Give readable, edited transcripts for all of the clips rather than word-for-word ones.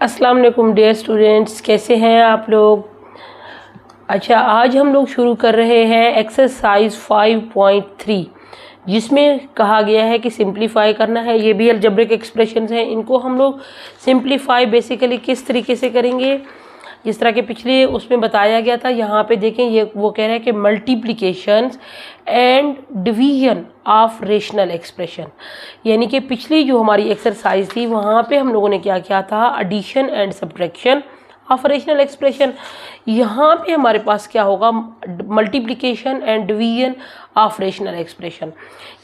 अस्सलाम वालेकुम dear students, कैसे हैं आप लोग। अच्छा, आज हम लोग शुरू कर रहे हैं एक्सरसाइज 5.3 जिसमें कहा गया है कि सिंप्लीफाई करना है। ये भी अलजेब्रिक एक्सप्रेशंस हैं, इनको हम लोग सिंप्लीफाई बेसिकली किस तरीके से करेंगे, जिस तरह के पिछले उसमें बताया गया था। यहाँ पे देखें, ये वो कह रहे हैं कि multiplications and division of rational expression, यानी कि पिछली जो हमारी एक्सरसाइज थी वहाँ पे हम लोगों ने क्या किया था, addition and subtraction of rational expression. यहाँ पे हमारे पास क्या होगा, multiplication and division of rational expression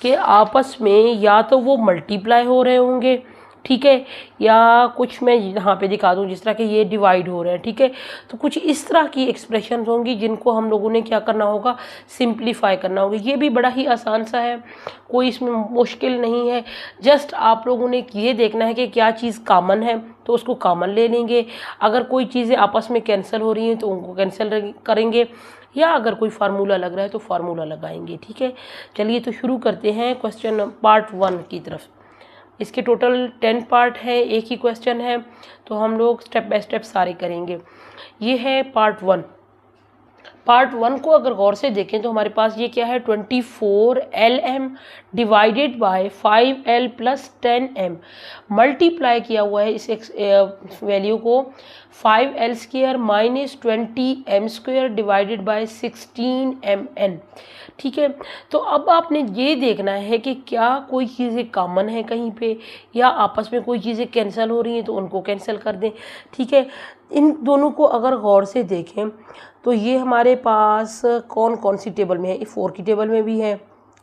के आपस में या तो वो मल्टीप्लाई हो रहे होंगे, ठीक है, या कुछ मैं यहाँ पे दिखा दूँ जिस तरह के ये डिवाइड हो रहे हैं, ठीक है। तो कुछ इस तरह की एक्सप्रेशन होंगी जिनको हम लोगों ने क्या करना होगा, सिंप्लीफाई करना होगा। ये भी बड़ा ही आसान सा है, कोई इसमें मुश्किल नहीं है। जस्ट आप लोगों ने ये देखना है कि क्या चीज़ कॉमन है तो उसको कॉमन ले लेंगे, अगर कोई चीज़ें आपस में कैंसिल हो रही हैं तो उनको कैंसिल करेंगे, या अगर कोई फार्मूला लग रहा है तो फार्मूला लगाएंगे, ठीक है। चलिए तो शुरू करते हैं क्वेश्चन पार्ट 1 की तरफ। इसके टोटल 10 पार्ट है, एक ही क्वेश्चन है, तो हम लोग स्टेप बाय स्टेप सारे करेंगे। ये है पार्ट 1। पार्ट 1 को अगर गौर से देखें तो हमारे पास ये क्या है, 24LM divided by 5L plus 10M multiply किया हुआ है इस वैल्यू को 5L square minus 20M square divided bye 16MN, ठीक है। तो अब आपने ये देखना है कि क्या कोई चीज़ें कॉमन है कहीं पे, या आपस में कोई चीज़ें कैंसिल हो रही हैं तो उनको कैंसिल कर दें, ठीक है। इन दोनों को अगर गौर से देखें तो ये हमारे पास कौन कौन सी टेबल में है, 4 की टेबल में भी है,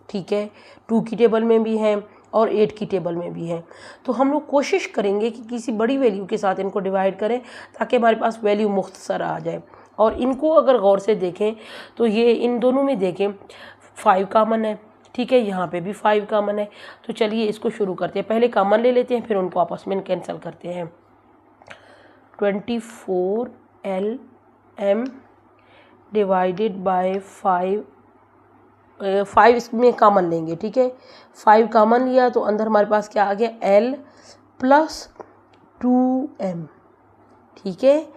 ठीक है, 2 की टेबल में भी है और 8 की टेबल में भी है। तो हम लोग कोशिश करेंगे कि किसी बड़ी वैल्यू के साथ इनको डिवाइड करें ताकि हमारे पास वैल्यू मुख्तसर आ जाए। और इनको अगर गौर से देखें तो ये इन दोनों में देखें 5 कॉमन है, ठीक है, यहाँ पे भी 5 कॉमन है। तो चलिए इसको शुरू करते हैं, पहले कॉमन ले लेते हैं फिर उनको आपस में कैंसिल करते हैं। 24LM डिवाइडेड बाय 5 इसमें कॉमन लेंगे, ठीक है। 5 कॉमन लिया तो अंदर हमारे पास क्या आ गया, L प्लस 2M, ठीक है।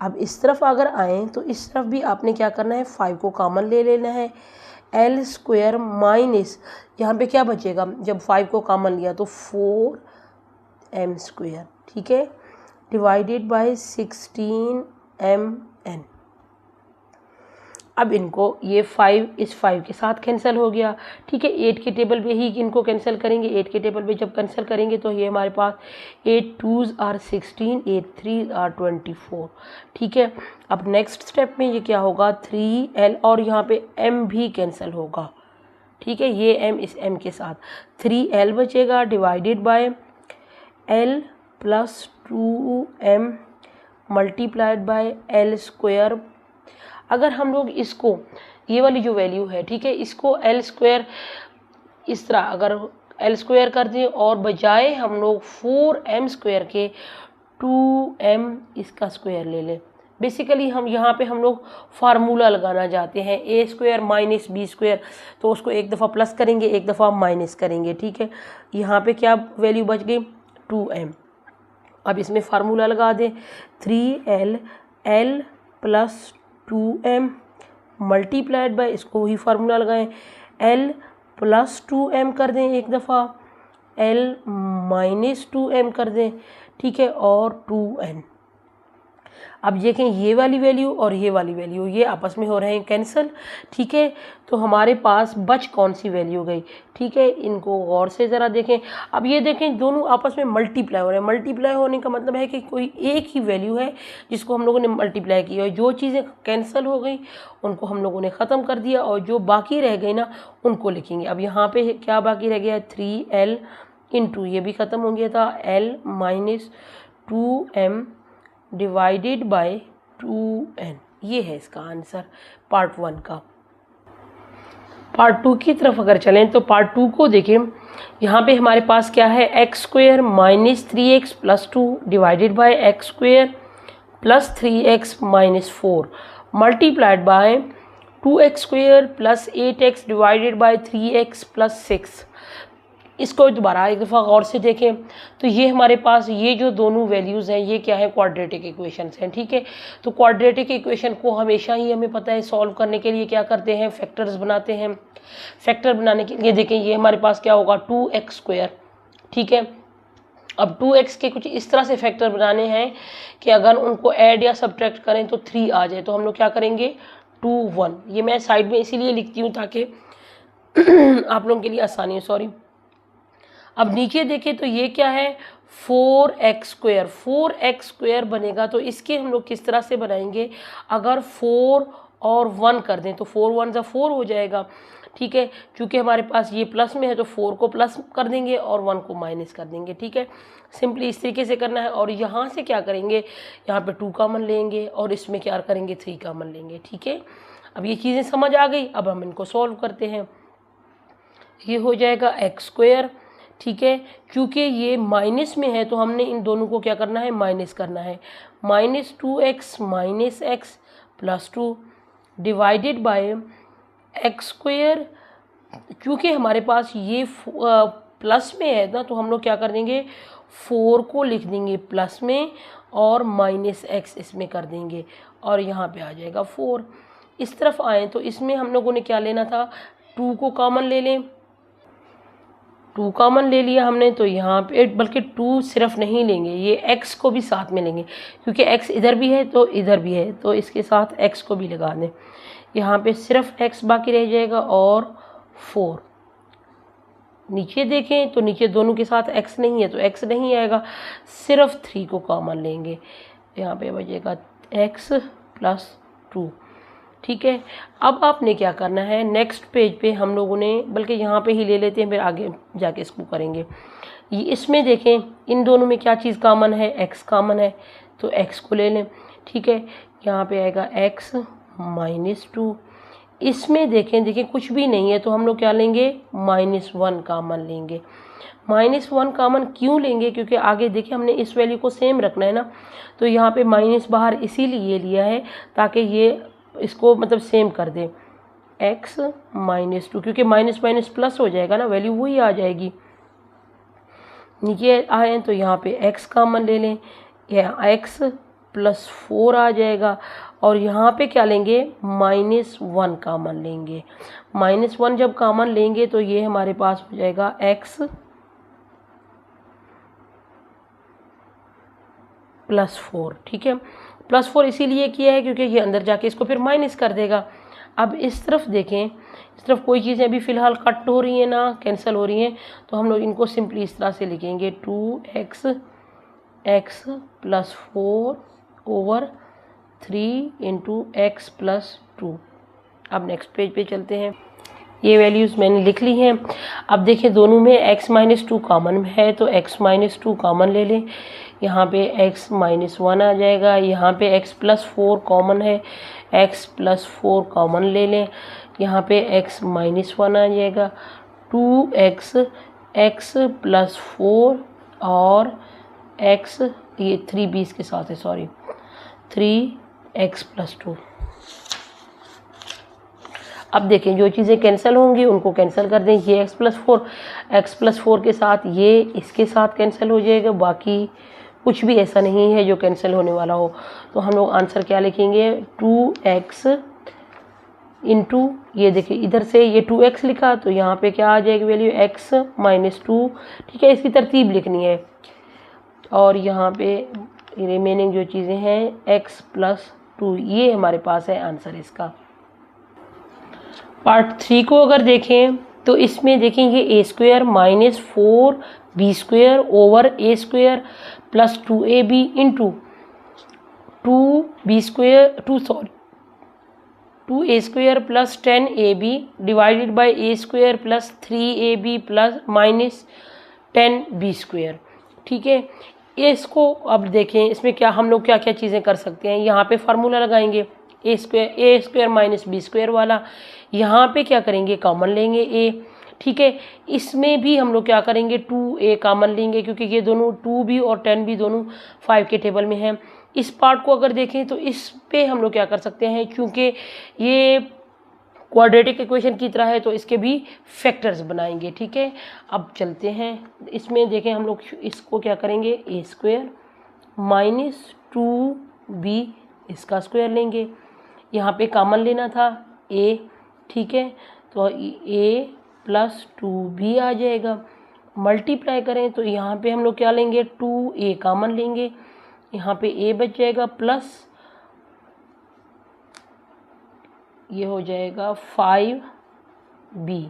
अब इस तरफ अगर आएँ तो इस तरफ भी आपने क्या करना है, 5 को कॉमन ले लेना है, L स्क्वायर माइनस यहाँ पे क्या बचेगा, जब 5 को कॉमन लिया तो 4M स्क्वायर, ठीक है, डिवाइडेड बाय 16MN। अब इनको ये 5 इस 5 के साथ कैंसिल हो गया, ठीक है। 8 के टेबल पे ही इनको कैंसिल करेंगे, 8 के टेबल पे जब कैंसिल करेंगे तो ये हमारे पास 8 2s आर 16, 8 3s आर 24, ठीक है। अब नेक्स्ट स्टेप में ये क्या होगा, 3L और यहाँ पे M भी कैंसिल होगा, ठीक है, ये M इस M के साथ 3L बचेगा divided by L plus 2M multiplied by L square. अगर हम लोग इसको, ये वाली जो वैल्यू है, ठीक है, इसको L स्क्वायर इस तरह अगर L स्क्वायर कर दें और बजाय हम लोग 4M स्क्वायर के 2M इसका स्क्वायर ले लें। बेसिकली हम यहाँ पे हम लोग फार्मूला लगाना चाहते हैं, A square minus B square, तो उसको एक दफ़ा प्लस करेंगे एक दफ़ा माइनस करेंगे, ठीक है। यहाँ पे क्या वैल्यू बच गई, 2M। अब इसमें फार्मूला लगा दें, 3L L plus 2M multiplied by, इसको ही फार्मूला लगाएं, L प्लस 2M कर दें एक दफ़ा, L माइनस 2M कर दें, ठीक है, और 2N। अब देखें ये वाली वैल्यू और ये वाली वैल्यू ये आपस में हो रहे हैं कैंसिल, ठीक है। तो हमारे पास बच कौन सी वैल्यू गई, ठीक है, इनको गौर से ज़रा देखें। अब ये देखें दोनों आपस में मल्टीप्लाई हो रहे हैं। मल्टीप्लाई होने का मतलब है कि कोई एक ही वैल्यू है जिसको हम लोगों ने मल्टीप्लाई की और जो चीज़ें कैंसिल हो गई उनको हम लोगों ने ख़त्म कर दिया और जो बाकी रह गई ना उनको लिखेंगे। अब यहाँ पर क्या बाकी रह गया, 3L इंटू ये भी ख़त्म हो गया था, L minus 2M divided by 2N। ये है इसका आंसर पार्ट 1 का। पार्ट 2 की तरफ अगर चलें तो पार्ट 2 को देखें, यहाँ पे हमारे पास क्या है, x square minus 3x plus 2 divided by x square plus 3x minus 4 multiplied by 2x square plus 8x divided by 3x plus 6 इसको दोबारा एक दफ़ा गौर से देखें तो ये हमारे पास ये जो दोनों वैल्यूज़ हैं ये क्या है, क्वाड्रेटिक इक्वेशंस हैं। ठीक है, तो क्वाड्रेटिक इक्वेशन को हमेशा ही हमें पता है सॉल्व करने के लिए क्या करते हैं, फैक्टर्स बनाते हैं। फैक्टर बनाने के लिए देखें ये हमारे पास क्या होगा, 2x²। ठीक है, अब 2x के कुछ इस तरह से फैक्टर बनाने हैं कि अगर उनको ऐड या सब्ट्रैक्ट करें तो 3 आ जाए, तो हम लोग क्या करेंगे 2 1। ये मैं साइड में इसीलिए लिखती हूँ ताकि आप लोगों के लिए आसानी हो, सॉरी। अब नीचे देखें तो ये क्या है, 4x²। 4x² बनेगा तो इसके हम लोग किस तरह से बनाएंगे, अगर 4 और 1 कर दें तो 4 1 ज़ा 4 हो जाएगा। ठीक है, चूँकि हमारे पास ये प्लस में है तो 4 को प्लस कर देंगे और 1 को माइनस कर देंगे। ठीक है, सिंपली इस तरीके से करना है। और यहाँ से क्या करेंगे, यहाँ पे 2 कॉमन लेंगे और इसमें क्या करेंगे, 3 कॉमन लेंगे। ठीक है, अब ये चीज़ें समझ आ गई। अब हम इनको सॉल्व करते हैं। ये हो जाएगा x²। ठीक है, चूँकि ये माइनस में है तो हमने इन दोनों को क्या करना है, माइनस करना है। -2x - x + 2 divided by x²। क्योंकि हमारे पास ये प्लस में है ना, तो हम लोग क्या कर देंगे, 4 को लिख देंगे प्लस में और -x इसमें कर देंगे और यहाँ पे आ जाएगा 4। इस तरफ आए तो इसमें हम लोगों ने क्या लेना था, 2 को कॉमन ले लें। 2 कॉमन ले लिया हमने तो यहाँ पे, बल्कि 2 सिर्फ नहीं लेंगे, ये x को भी साथ में लेंगे क्योंकि x इधर भी है तो इधर भी है, तो इसके साथ x को भी लगा दें। यहाँ पे सिर्फ x बाकी रह जाएगा और 4। नीचे देखें तो नीचे दोनों के साथ x नहीं है तो x नहीं आएगा, सिर्फ 3 को कॉमन लेंगे। यहाँ पे बचेगा x + 2। ठीक है, अब आपने क्या करना है, नेक्स्ट पेज पे हम लोगों ने, बल्कि यहाँ पे ही ले लेते हैं, फिर आगे जाके इसको करेंगे। ये इसमें देखें इन दोनों में क्या चीज़ कॉमन है, x कॉमन है तो x को ले लें। ठीक है, यहाँ पे आएगा x - 2। इसमें देखें कुछ भी नहीं है तो हम लोग क्या लेंगे, -1 कॉमन लेंगे। -1 कॉमन क्यों लेंगे, क्योंकि आगे देखिए हमने इस वैल्यू को सेम रखना है ना, तो यहाँ पे माइनस बाहर इसीलिए लिया है ताकि ये इसको मतलब सेम कर दे, x - 2, क्योंकि माइनस माइनस प्लस हो जाएगा ना, वैल्यू वही आ जाएगी। नीचे आए तो यहाँ पे x कॉमन ले लें, यह x + 4 आ जाएगा और यहाँ पे क्या लेंगे, -1 कॉमन लेंगे। -1 जब कॉमन लेंगे तो ये हमारे पास हो जाएगा x + 4। ठीक है, +4 इसीलिए किया है क्योंकि ये अंदर जाके इसको फिर माइनस कर देगा। अब इस तरफ देखें, इस तरफ कोई चीज़ें अभी फ़िलहाल कट हो रही हैं ना, कैंसिल हो रही हैं, तो हम लोग इनको सिंपली इस तरह से लिखेंगे, 2x x + 4 / 3 × x + 2। अब नेक्स्ट पेज पे चलते हैं। ये वैल्यूज़ मैंने लिख ली हैं। अब देखिए दोनों में x - 2 कॉमन है तो x - 2 कॉमन ले लें। यहाँ पे x - 1 आ जाएगा, यहाँ पे x + 4 कॉमन है, x + 4 कॉमन ले लें। यहाँ पे x - 1 आ जाएगा, 2x x + 4 और x, ये 3 बीस के साथ है, सॉरी, 3x + 2। अब देखें जो चीज़ें कैंसिल होंगी उनको कैंसिल कर दें। ये x + 4 के साथ ये इसके साथ कैंसिल हो जाएगा, बाकी कुछ भी ऐसा नहीं है जो कैंसिल होने वाला हो। तो हम लोग आंसर क्या लिखेंगे, 2x × ये देखिए इधर से ये 2x लिखा तो यहाँ पे क्या आ जाएगी वैल्यू, x - 2। ठीक है, इसकी तरतीब लिखनी है और यहाँ पे रिमेनिंग जो चीज़ें हैं x + 2, ये हमारे पास है आंसर इसका। पार्ट 3 को अगर देखें तो इसमें देखें ये a² - 4b² / a² + 2ab × 2a² + 10ab divided by a² + 3ab + -10b²। ठीक है, इसको अब देखें इसमें क्या हम लोग क्या क्या चीज़ें कर सकते हैं। यहाँ पे फार्मूला लगाएंगे a² - b² वाला, यहाँ पे क्या करेंगे, कॉमन लेंगे a। ठीक है, इसमें भी हम लोग क्या करेंगे, 2a कॉमन लेंगे क्योंकि ये दोनों 2 भी और 10 भी दोनों 5 के टेबल में हैं। इस पार्ट को अगर देखें तो इस पे हम लोग क्या कर सकते हैं, क्योंकि ये क्वाड्रेटिक इक्वेशन की तरह है तो इसके भी फैक्टर्स बनाएंगे। ठीक है, अब चलते हैं इसमें देखें, हम लोग इसको क्या करेंगे, ए स्क्वायर माइनस 2b इसका स्क्वायर लेंगे। यहाँ पे कॉमन लेना था a, ठीक है, तो a प्लस 2b आ जाएगा। मल्टीप्लाई करें तो यहाँ पे हम लोग क्या लेंगे, 2a कॉमन लेंगे, यहाँ पे a बच जाएगा प्लस ये हो जाएगा 5b।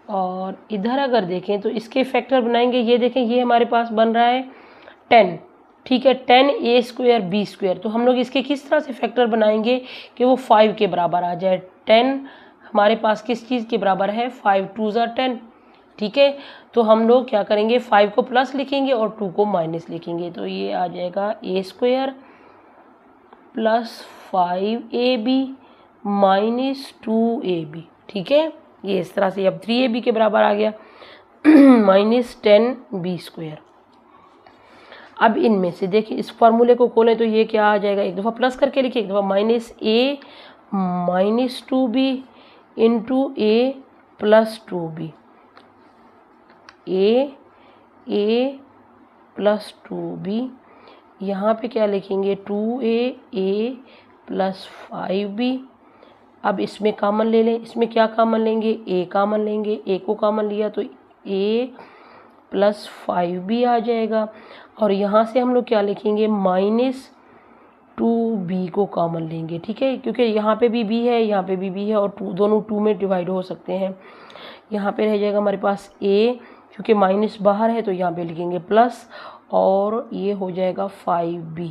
और इधर अगर देखें तो इसके फैक्टर बनाएंगे, ये देखें ये हमारे पास बन रहा है 10, ठीक है, 10a स्क्वायर b स्क्वायर। तो हम लोग इसके किस तरह से फैक्टर बनाएंगे कि वो 5 के बराबर आ जाए। 10 हमारे पास किस चीज़ के बराबर है, 5 2 ज़ा 10, ठीक है। तो हम लोग क्या करेंगे, 5 को प्लस लिखेंगे और 2 को माइनस लिखेंगे, तो ये आ जाएगा a square plus 5ab minus 2ab, ठीक है, ये इस तरह से अब 3ab के बराबर आ गया माइनस 10b स्क्वायर। अब इनमें से देखिए इस फार्मूले को खोलें तो ये क्या आ जाएगा, एक दफ़ा प्लस करके लिखिए, एक दफ़ा minus a minus 2b into a plus 2b, a plus 2b, यहाँ पे क्या लिखेंगे 2a प्लस 5b। अब इसमें कॉमन ले लें, इसमें क्या कॉमन लेंगे, a कॉमन लेंगे, a को कॉमन लिया तो a प्लस 5b आ जाएगा। और यहाँ से हम लोग क्या लिखेंगे, माइनस 2b को कॉमन लेंगे, ठीक है, क्योंकि यहाँ पे भी b है, यहाँ पे भी b है और दोनों 2 में डिवाइड हो सकते हैं। यहाँ पे रह जाएगा हमारे पास a, क्योंकि माइनस बाहर है तो यहाँ पे लिखेंगे प्लस, और ये हो जाएगा 5b।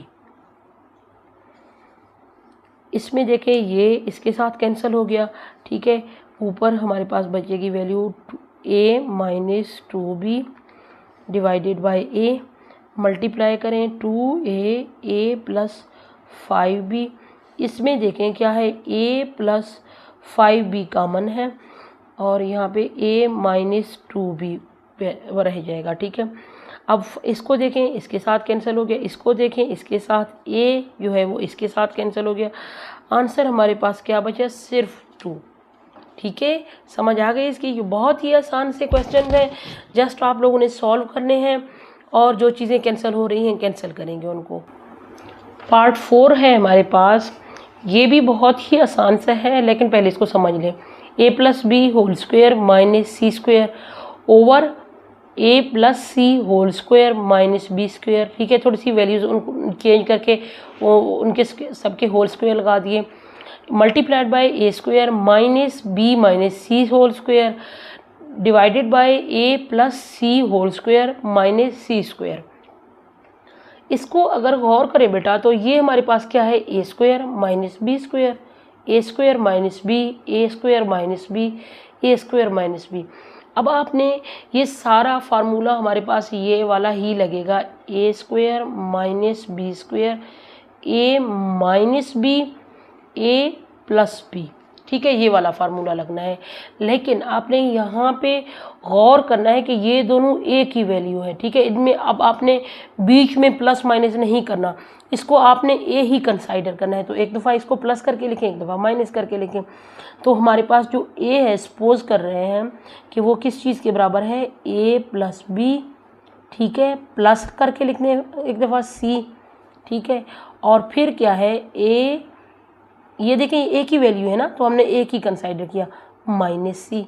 इसमें देखें ये इसके साथ कैंसिल हो गया, ठीक है, ऊपर हमारे पास बचेगी value a minus 2b divided by a, multiply करें 2a प्लस 5b। इसमें देखें क्या है, a प्लस 5b कॉमन है और यहाँ पे a माइनस 2b रह जाएगा, ठीक है। अब इसको देखें इसके साथ कैंसिल हो गया, इसको देखें इसके साथ a जो है वो इसके साथ कैंसिल हो गया। आंसर हमारे पास क्या बचा, सिर्फ 2, ठीक है। समझ आ गई इसकी, ये बहुत ही आसान से क्वेश्चन है, जस्ट आप लोगों ने सॉल्व करने हैं और जो चीज़ें कैंसिल हो रही हैं कैंसिल करेंगे उनको। पार्ट 4 है हमारे पास, ये भी बहुत ही आसान सा है, लेकिन पहले इसको समझ लें। a plus B whole square minus C square over a plus C whole square minus B square, ठीक है। थोड़ी सी वैल्यूज़ उनको चेंज करके उनके सबके होल स्क्वायर लगा दिए, multiplied by a square minus b minus C whole square divided by a plus C whole square minus C square. इसको अगर गौर करें बेटा तो ये हमारे पास क्या है, a square minus B square, a square minus B, a square minus B, a square minus B. अब आपने ये सारा फार्मूला हमारे पास ये वाला ही लगेगा, a square minus B square, a minus B, a plus B, ठीक है, ये वाला फार्मूला लगना है। लेकिन आपने यहाँ पे गौर करना है कि ये दोनों a की वैल्यू है, ठीक है। इनमें अब आपने बीच में प्लस माइनस नहीं करना, इसको आपने a ही कंसाइडर करना है। तो एक दफ़ा इसको प्लस करके लिखें, एक दफ़ा माइनस करके लिखें। तो हमारे पास जो a है, सपोज कर रहे हैं कि वो किस चीज़ के बराबर है, a प्लस बी, ठीक है, प्लस करके लिखने एक दफ़ा c, ठीक है, और फिर क्या है a, ये देखें a की वैल्यू है ना, तो हमने a की कंसाइडर किया माइनस c,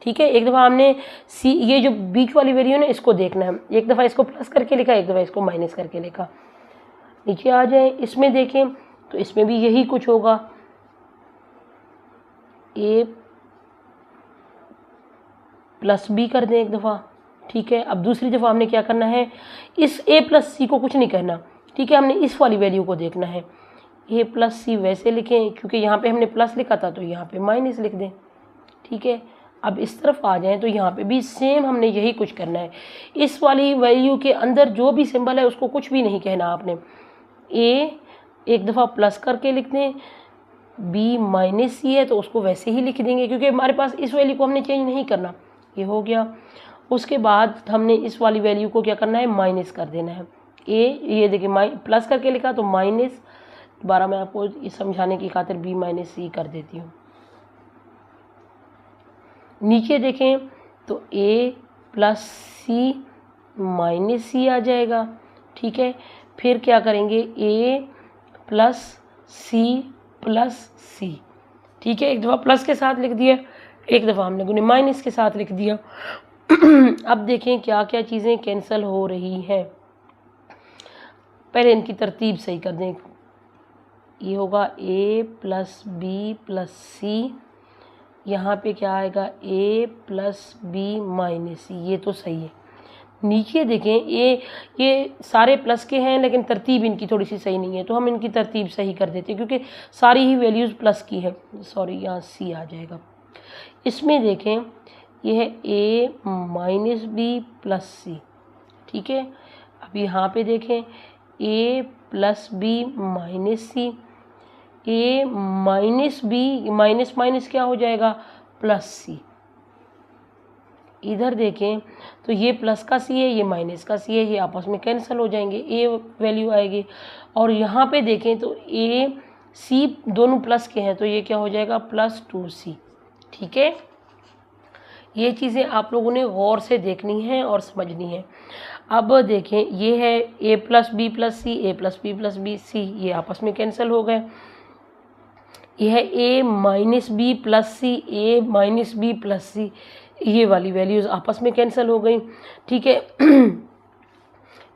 ठीक है। एक दफ़ा हमने c, ये जो बीच वाली वैल्यू है ना, इसको देखना है, एक दफ़ा इसको प्लस करके लिखा, एक दफ़ा इसको माइनस करके लिखा। नीचे आ जाए, इसमें देखें तो इसमें भी यही कुछ होगा, a प्लस बी कर दें एक दफ़ा, ठीक है। अब दूसरी दफ़ा हमने क्या करना है, इस a प्लस सी को कुछ नहीं करना, ठीक है, हमने इस वाली वैल्यू को देखना है। a प्लस सी वैसे लिखें, क्योंकि यहाँ पे हमने प्लस लिखा था तो यहाँ पे माइनस लिख दें, ठीक है। अब इस तरफ आ जाएं तो यहाँ पे भी सेम हमने यही कुछ करना है। इस वाली वैल्यू के अंदर जो भी सिंबल है उसको कुछ भी नहीं कहना आपने, a एक दफ़ा प्लस करके लिख दें, b माइनस सी है तो उसको वैसे ही लिख देंगे, क्योंकि हमारे पास इस वैल्यू को हमने चेंज नहीं करना, ये हो गया। उसके बाद हमने इस वाली वैल्यू को क्या करना है, माइनस कर देना है। a, ये देखिए प्लस करके लिखा तो माइनस दोबारा मैं आपको इस समझाने की खातिर b माइनस सी कर देती हूँ। नीचे देखें तो a प्लस सी माइनस सी आ जाएगा, ठीक है। फिर क्या करेंगे, a प्लस सी, ठीक है। एक दफ़ा प्लस के साथ लिख दिया, एक दफ़ा हम लोगों ने माइनस के साथ लिख दिया। अब देखें क्या क्या चीज़ें कैंसिल हो रही हैं। पहले इनकी तरतीब सही कर दें। ये होगा a प्लस बी प्लस सी, यहाँ पे क्या आएगा a प्लस बी माइनस सी, ये तो सही है। नीचे देखें ये सारे प्लस के हैं लेकिन तरतीब इनकी थोड़ी सी सही नहीं है, तो हम इनकी तरतीब सही कर देते हैं क्योंकि सारी ही वैल्यूज़ प्लस की है। सॉरी, यहाँ सी आ जाएगा। इसमें देखें ये है a minus B plus C, ठीक है। अब यहाँ पे देखें a plus B minus C, a minus B minus minus क्या हो जाएगा, प्लस सी। इधर देखें तो ये प्लस का सी है, ये माइनस का सी है, ये आपस में कैंसिल हो जाएंगे, a वैल्यू आएगी। और यहाँ पे देखें तो a सी दोनों प्लस के हैं, तो ये क्या हो जाएगा, प्लस 2c, ठीक है। ये चीज़ें आप लोगों ने गौर से देखनी है और समझनी है। अब देखें ये है a plus B plus c, a plus B plus b c, ये आपस में कैंसिल हो गए। यह है a minus B plus c, a minus B plus c, ये वाली वैल्यूज़ आपस में कैंसिल हो गई, ठीक है।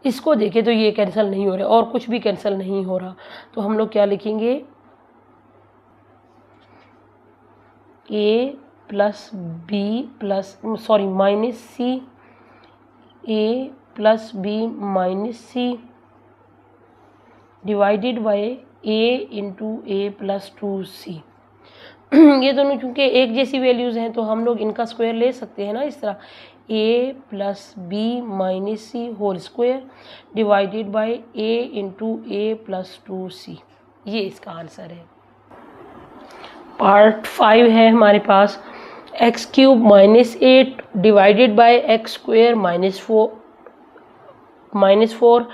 इसको देखें तो ये कैंसिल नहीं हो रहा और कुछ भी कैंसिल नहीं हो रहा, तो हम लोग क्या लिखेंगे, a plus B plus minus C, a plus B minus C divided by a into a plus 2c। ये दोनों चूँकि एक जैसी वैल्यूज़ हैं तो हम लोग इनका स्क्वायर ले सकते हैं ना, इस तरह a plus B minus C whole square divided by a into a plus 2c, ये इसका आंसर है। पार्ट 5 है हमारे पास, x cube minus 8 divided by x square minus 4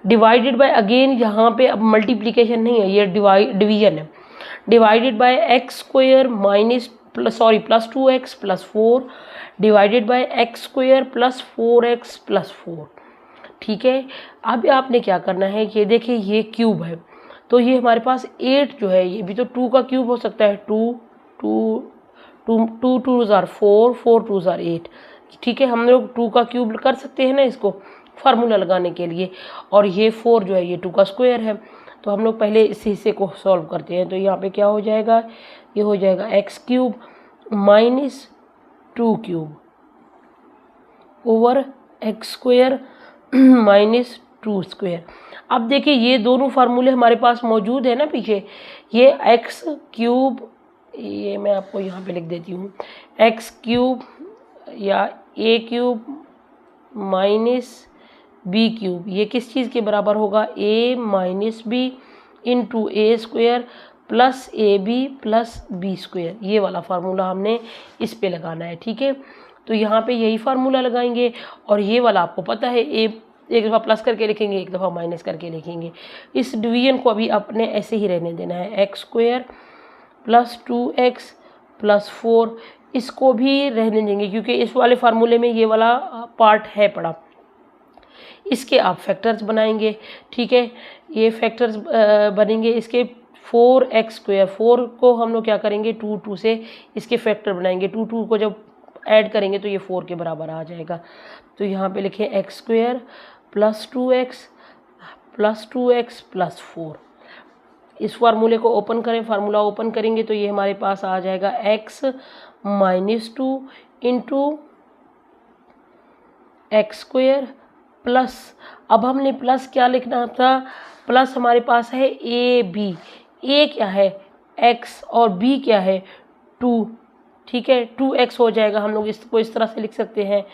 divided by, again यहाँ पे अब मल्टीप्लिकेशन नहीं है, ये डिवीजन है, divided by x square plus 2x plus 4 divided by x square plus 4x plus 4, ठीक है। अब आपने क्या करना है, ये देखिए ये क्यूब है तो ये हमारे पास 8 जो है, ये भी तो 2 का क्यूब हो सकता है, 2 2 ज़ार 4, 4 2 ज़ार 8, ठीक है। हम लोग 2 का क्यूब कर सकते हैं ना इसको फार्मूला लगाने के लिए, और ये 4 जो है ये 2 का स्क्वायर है, तो हम लोग पहले इस हिस्से को सॉल्व करते हैं। तो यहाँ पे क्या हो जाएगा, ये हो जाएगा x cube minus 2 cube over x square minus 2 square. अब देखिए ये दोनों फार्मूले हमारे पास मौजूद है ना पीछे, ये एक्स क्यूब, ये मैं आपको यहाँ पे लिख देती हूँ, एक्स क्यूब या A cube minus B cube, ये किस चीज़ के बराबर होगा, a minus B into A square plus A B plus B square, ये वाला फार्मूला हमने इस पे लगाना है, ठीक है। तो यहाँ पे यही फार्मूला लगाएंगे, और ये वाला आपको पता है a एक दफ़ा प्लस करके लिखेंगे, एक दफ़ा माइनस करके लिखेंगे। इस डिवीजन को अभी आपने ऐसे ही रहने देना है, x square plus 2x plus 4, इसको भी रहने देंगे क्योंकि इस वाले फार्मूले में ये वाला पार्ट है पड़ा। इसके आप फैक्टर्स बनाएंगे, ठीक है, ये फैक्टर्स बनेंगे इसके 4x स्क्वायर, 4 को हम लोग क्या करेंगे 2 से इसके फैक्टर बनाएंगे, 2 को जब ऐड करेंगे तो ये 4 के बराबर आ जाएगा। तो यहाँ पे लिखें x square plus 2x plus 4। इस फार्मूले को ओपन करें, फार्मूला ओपन करेंगे तो ये हमारे पास आ जाएगा x minus 2 into x square plus, अब हमने प्लस क्या लिखना था, प्लस हमारे पास है ए बी, ए क्या है x और b क्या है 2, ठीक है, 2x हो जाएगा, हम लोग इसको इस तरह से लिख सकते हैं,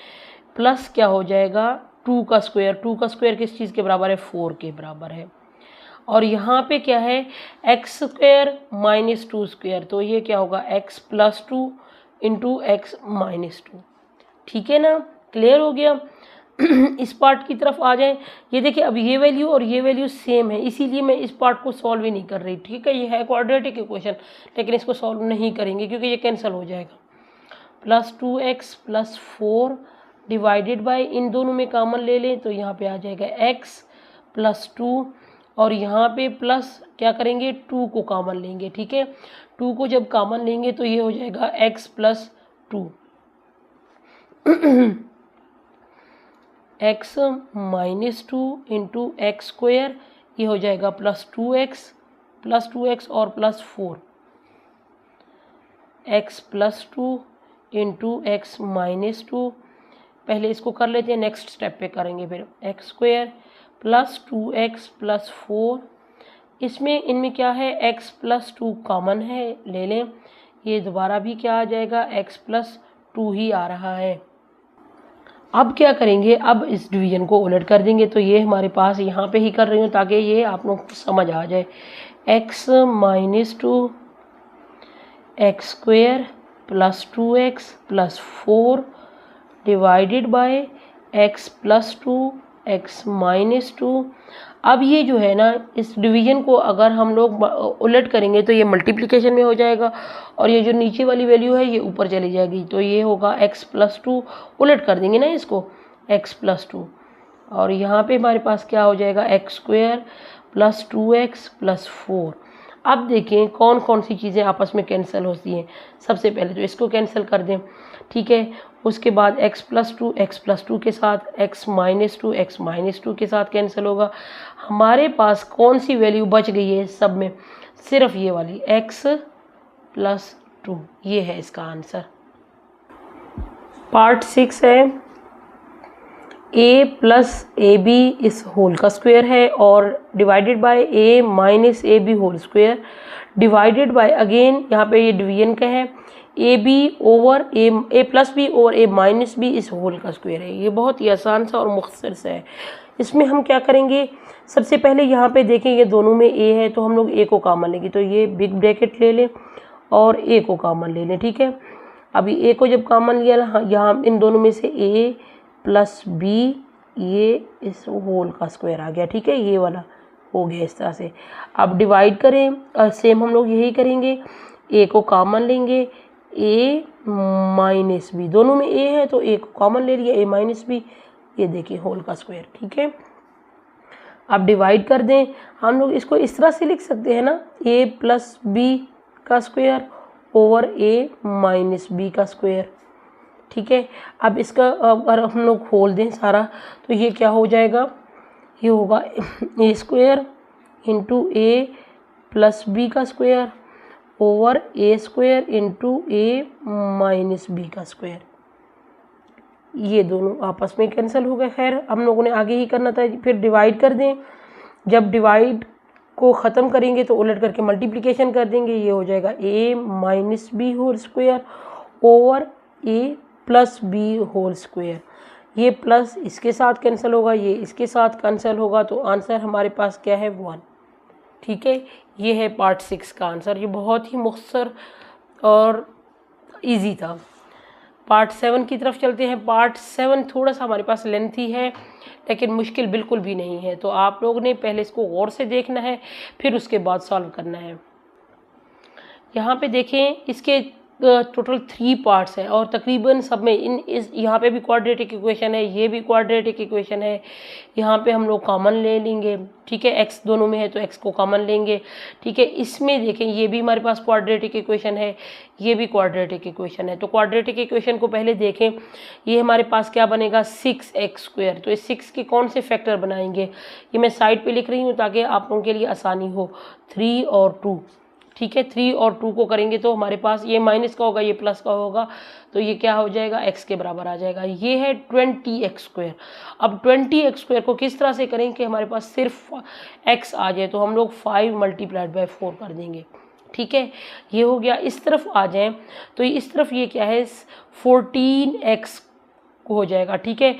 प्लस क्या हो जाएगा 2 का स्क्वायर, 2 का स्क्वायर किस चीज़ के बराबर है, 4 के बराबर है, और यहाँ पे क्या है एक्स स्क्वायर माइनस 2 स्क्वायर, तो ये क्या होगा x plus 2 into x minus 2, ठीक है ना, क्लियर हो गया। इस पार्ट की तरफ आ जाएं। ये देखिए अब ये वैल्यू और ये वैल्यू सेम है, इसीलिए मैं इस पार्ट को सॉल्व ही नहीं कर रही, ठीक है। ये है क्वाड्रेटिक इक्वेशन, लेकिन इसको सॉल्व नहीं करेंगे क्योंकि ये कैंसिल हो जाएगा। Plus 2x plus 4 divided by, इन दोनों में कॉमन ले लें तो यहाँ पे आ जाएगा x प्लस 2, और यहाँ पे प्लस क्या करेंगे 2 को कॉमन लेंगे, ठीक है। 2 को जब कॉमन लेंगे तो ये हो जाएगा x plus 2 x minus 2 into x square, ये हो जाएगा प्लस 2x और plus 4, x plus 2 into x minus 2। पहले इसको कर लेते हैं, नेक्स्ट स्टेप पे करेंगे फिर। X square plus 2x plus 4, इसमें इनमें क्या है x प्लस 2 कॉमन है, ले लें। ये दोबारा भी क्या आ जाएगा x प्लस 2 ही आ रहा है। अब क्या करेंगे, अब इस डिवीजन को उलट कर देंगे। तो ये हमारे पास यहाँ पे ही कर रही हूँ ताकि ये आप लोग को समझ आ जाए। x minus 2 x square plus 2x plus 4 divided bye x plus 2 x minus 2। अब ये जो है ना, इस डिवीजन को अगर हम लोग उलट करेंगे तो ये मल्टीप्लिकेशन में हो जाएगा, और ये जो नीचे वाली वैल्यू है ये ऊपर चली जाएगी। तो ये होगा x प्लस 2, उलट कर देंगे ना इसको, x प्लस 2, और यहाँ पे हमारे पास क्या हो जाएगा x square plus 2x plus 4। अब देखें कौन कौन सी चीज़ें आपस में कैंसिल होती हैं। सबसे पहले तो इसको कैंसिल कर दें, ठीक है। उसके बाद x प्लस 2 के साथ x माइनस 2 के साथ कैंसिल होगा। हमारे पास कौन सी वैल्यू बच गई है सब में, सिर्फ ये वाली x प्लस 2, ये है इसका आंसर। पार्ट 6 है, a प्लस ए बी इस होल का स्क्वायर है और divided by a minus A B whole square divided by, again यहाँ पे ये डिवीजन का है, A B over A plus B over A minus B इस होल का स्क्वायर है। ये बहुत ही आसान सा और मुख्तसर सा है। इसमें हम क्या करेंगे, सबसे पहले यहाँ पे देखें ये दोनों में a है तो हम लोग a को कॉमन लेंगे, तो ये बिग ब्रैकेट ले लें और a को कॉमन ले लें, ठीक है। अभी a को जब कॉमन लिया ना, यहाँ इन दोनों में से a प्लस b, ये इस होल का स्क्वायर आ गया, ठीक है। ये वाला हो गया इस तरह से। अब डिवाइड करें, सेम हम लोग यही करेंगे, a को कॉमन लेंगे, a माइनस बी, दोनों में a है तो a को कॉमन ले लिया, a माइनस बी, ये देखिए होल का स्क्वायर, ठीक है। अब डिवाइड कर दें, हम लोग इसको इस तरह से लिख सकते हैं ना, a प्लस बी का square over a minus B का स्क्वायर, ठीक है। अब इसका अगर हम लोग खोल दें सारा तो ये क्या हो जाएगा, ये होगा a square into a plus B का square over a square into a minus B का स्क्वायर। ये दोनों आपस में कैंसिल हो गए। खैर हम लोगों ने आगे ही करना था। फिर डिवाइड कर दें, जब डिवाइड को ख़त्म करेंगे तो उलट करके मल्टीप्लिकेशन कर देंगे, ये हो जाएगा a minus B whole square over a plus B whole square. ये प्लस इसके साथ कैंसिल होगा, ये इसके साथ कैंसिल होगा, तो आंसर हमारे पास क्या है 1, ठीक है। ये है पार्ट 6 का आंसर। ये बहुत ही मुख्तसर और इजी था। पार्ट 7 की तरफ चलते हैं। पार्ट 7 थोड़ा सा हमारे पास लेंथी है लेकिन मुश्किल बिल्कुल भी नहीं है, तो आप लोगों ने पहले इसको गौर से देखना है फिर उसके बाद सॉल्व करना है। यहाँ पे देखें, इसके टोटल 3 पार्ट्स हैं और तकरीबन सब में यहाँ पे भी क्वाड्रेटिक इक्वेशन है, ये भी क्वाड्रेटिक इक्वेशन है। यहाँ पे हम लोग कॉमन ले लेंगे, ठीक है। x दोनों में है तो x को कॉमन लेंगे, ठीक है। इसमें देखें ये भी हमारे पास क्वाड्रेटिक इक्वेशन है, ये भी क्वाड्रेटिक इक्वेशन है। तो क्वाड्रेटिक इक्वेशन को पहले देखें, ये हमारे पास क्या बनेगा 6x²। तो इस 6 के कौन से फैक्टर बनाएंगे, ये मैं साइड पर लिख रही हूँ ताकि आप लोगों के लिए आसानी हो। 3 और 2, ठीक है। 3 और 2 को करेंगे तो हमारे पास ये माइनस का होगा, ये प्लस का होगा, तो ये क्या हो जाएगा x के बराबर आ जाएगा। ये है 20x²। अब 20x² को किस तरह से करें कि हमारे पास सिर्फ x आ जाए, तो हम लोग 5 मल्टीप्लाइड बाय 4 कर देंगे, ठीक है। ये हो गया। इस तरफ आ जाएं तो इस तरफ ये क्या है 14x हो जाएगा, ठीक है।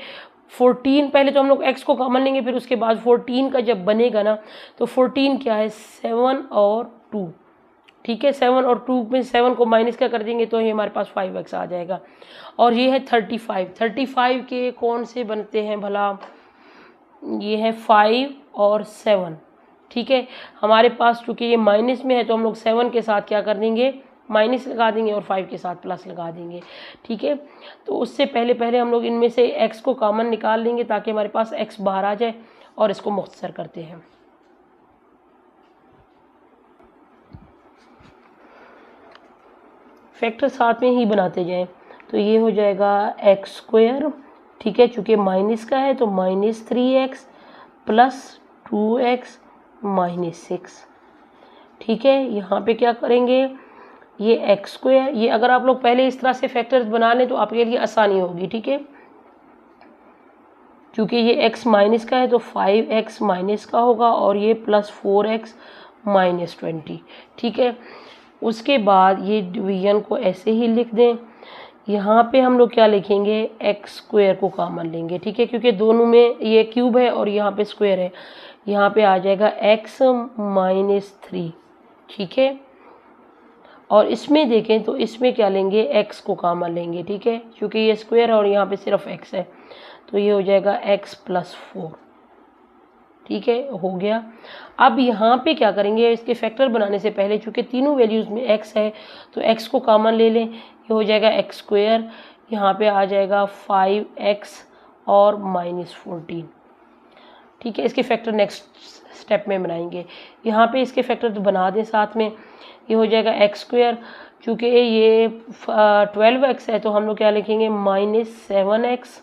14 पहले तो हम लोग x को कॉमन लेंगे, फिर उसके बाद 14 का जब बनेगा ना तो 14 क्या है 7 और 2, ठीक है। 7 और 2 में 7 को माइनस क्या कर देंगे तो ये हमारे पास 5x आ जाएगा। और ये है 35 के कौन से बनते हैं भला, ये है 5 और 7, ठीक है। हमारे पास चूँकि ये माइनस में है तो हम लोग 7 के साथ क्या कर देंगे, माइनस लगा देंगे और 5 के साथ प्लस लगा देंगे, ठीक है। तो उससे पहले हम लोग इनमें से x को कॉमन निकाल लेंगे ताकि हमारे पास x बाहर आ जाए, और इसको मुख्तसर करते हैं। फैक्टर साथ में ही बनाते जाएं, तो ये हो जाएगा x², ठीक है। चूँकि माइनस का है तो -3x प्लस 2x -6, ठीक है। यहाँ पे क्या करेंगे, ये x², ये अगर आप लोग पहले इस तरह से फैक्टर्स बना लें तो आपके लिए आसानी होगी, ठीक है। क्योंकि ये x माइनस का है तो 5x माइनस का होगा और ये +4x -20, ठीक है। उसके बाद ये डिवीजन को ऐसे ही लिख दें। यहाँ पे हम लोग क्या लिखेंगे, x² को कॉमन लेंगे, ठीक है। क्योंकि दोनों में ये क्यूब है और यहाँ पे स्क्वायर है, यहाँ पे आ जाएगा x -3, ठीक है। और इसमें देखें तो इसमें क्या लेंगे, x को कॉमन लेंगे, ठीक है। क्योंकि ये स्क्वायर है और यहाँ पे सिर्फ x है तो ये हो जाएगा x + 4, ठीक है, हो गया। अब यहाँ पे क्या करेंगे, इसके फैक्टर बनाने से पहले चूँकि तीनों वैल्यूज़ में x है तो x को कॉमन ले लें, ये हो जाएगा x², यहाँ पे आ जाएगा 5x और -14, ठीक है। इसके फैक्टर नेक्स्ट स्टेप में बनाएंगे। यहाँ पे इसके फैक्टर तो बना दें साथ में, ये हो जाएगा x², चूँकि ये 12x है तो हम लोग क्या लिखेंगे, -7x,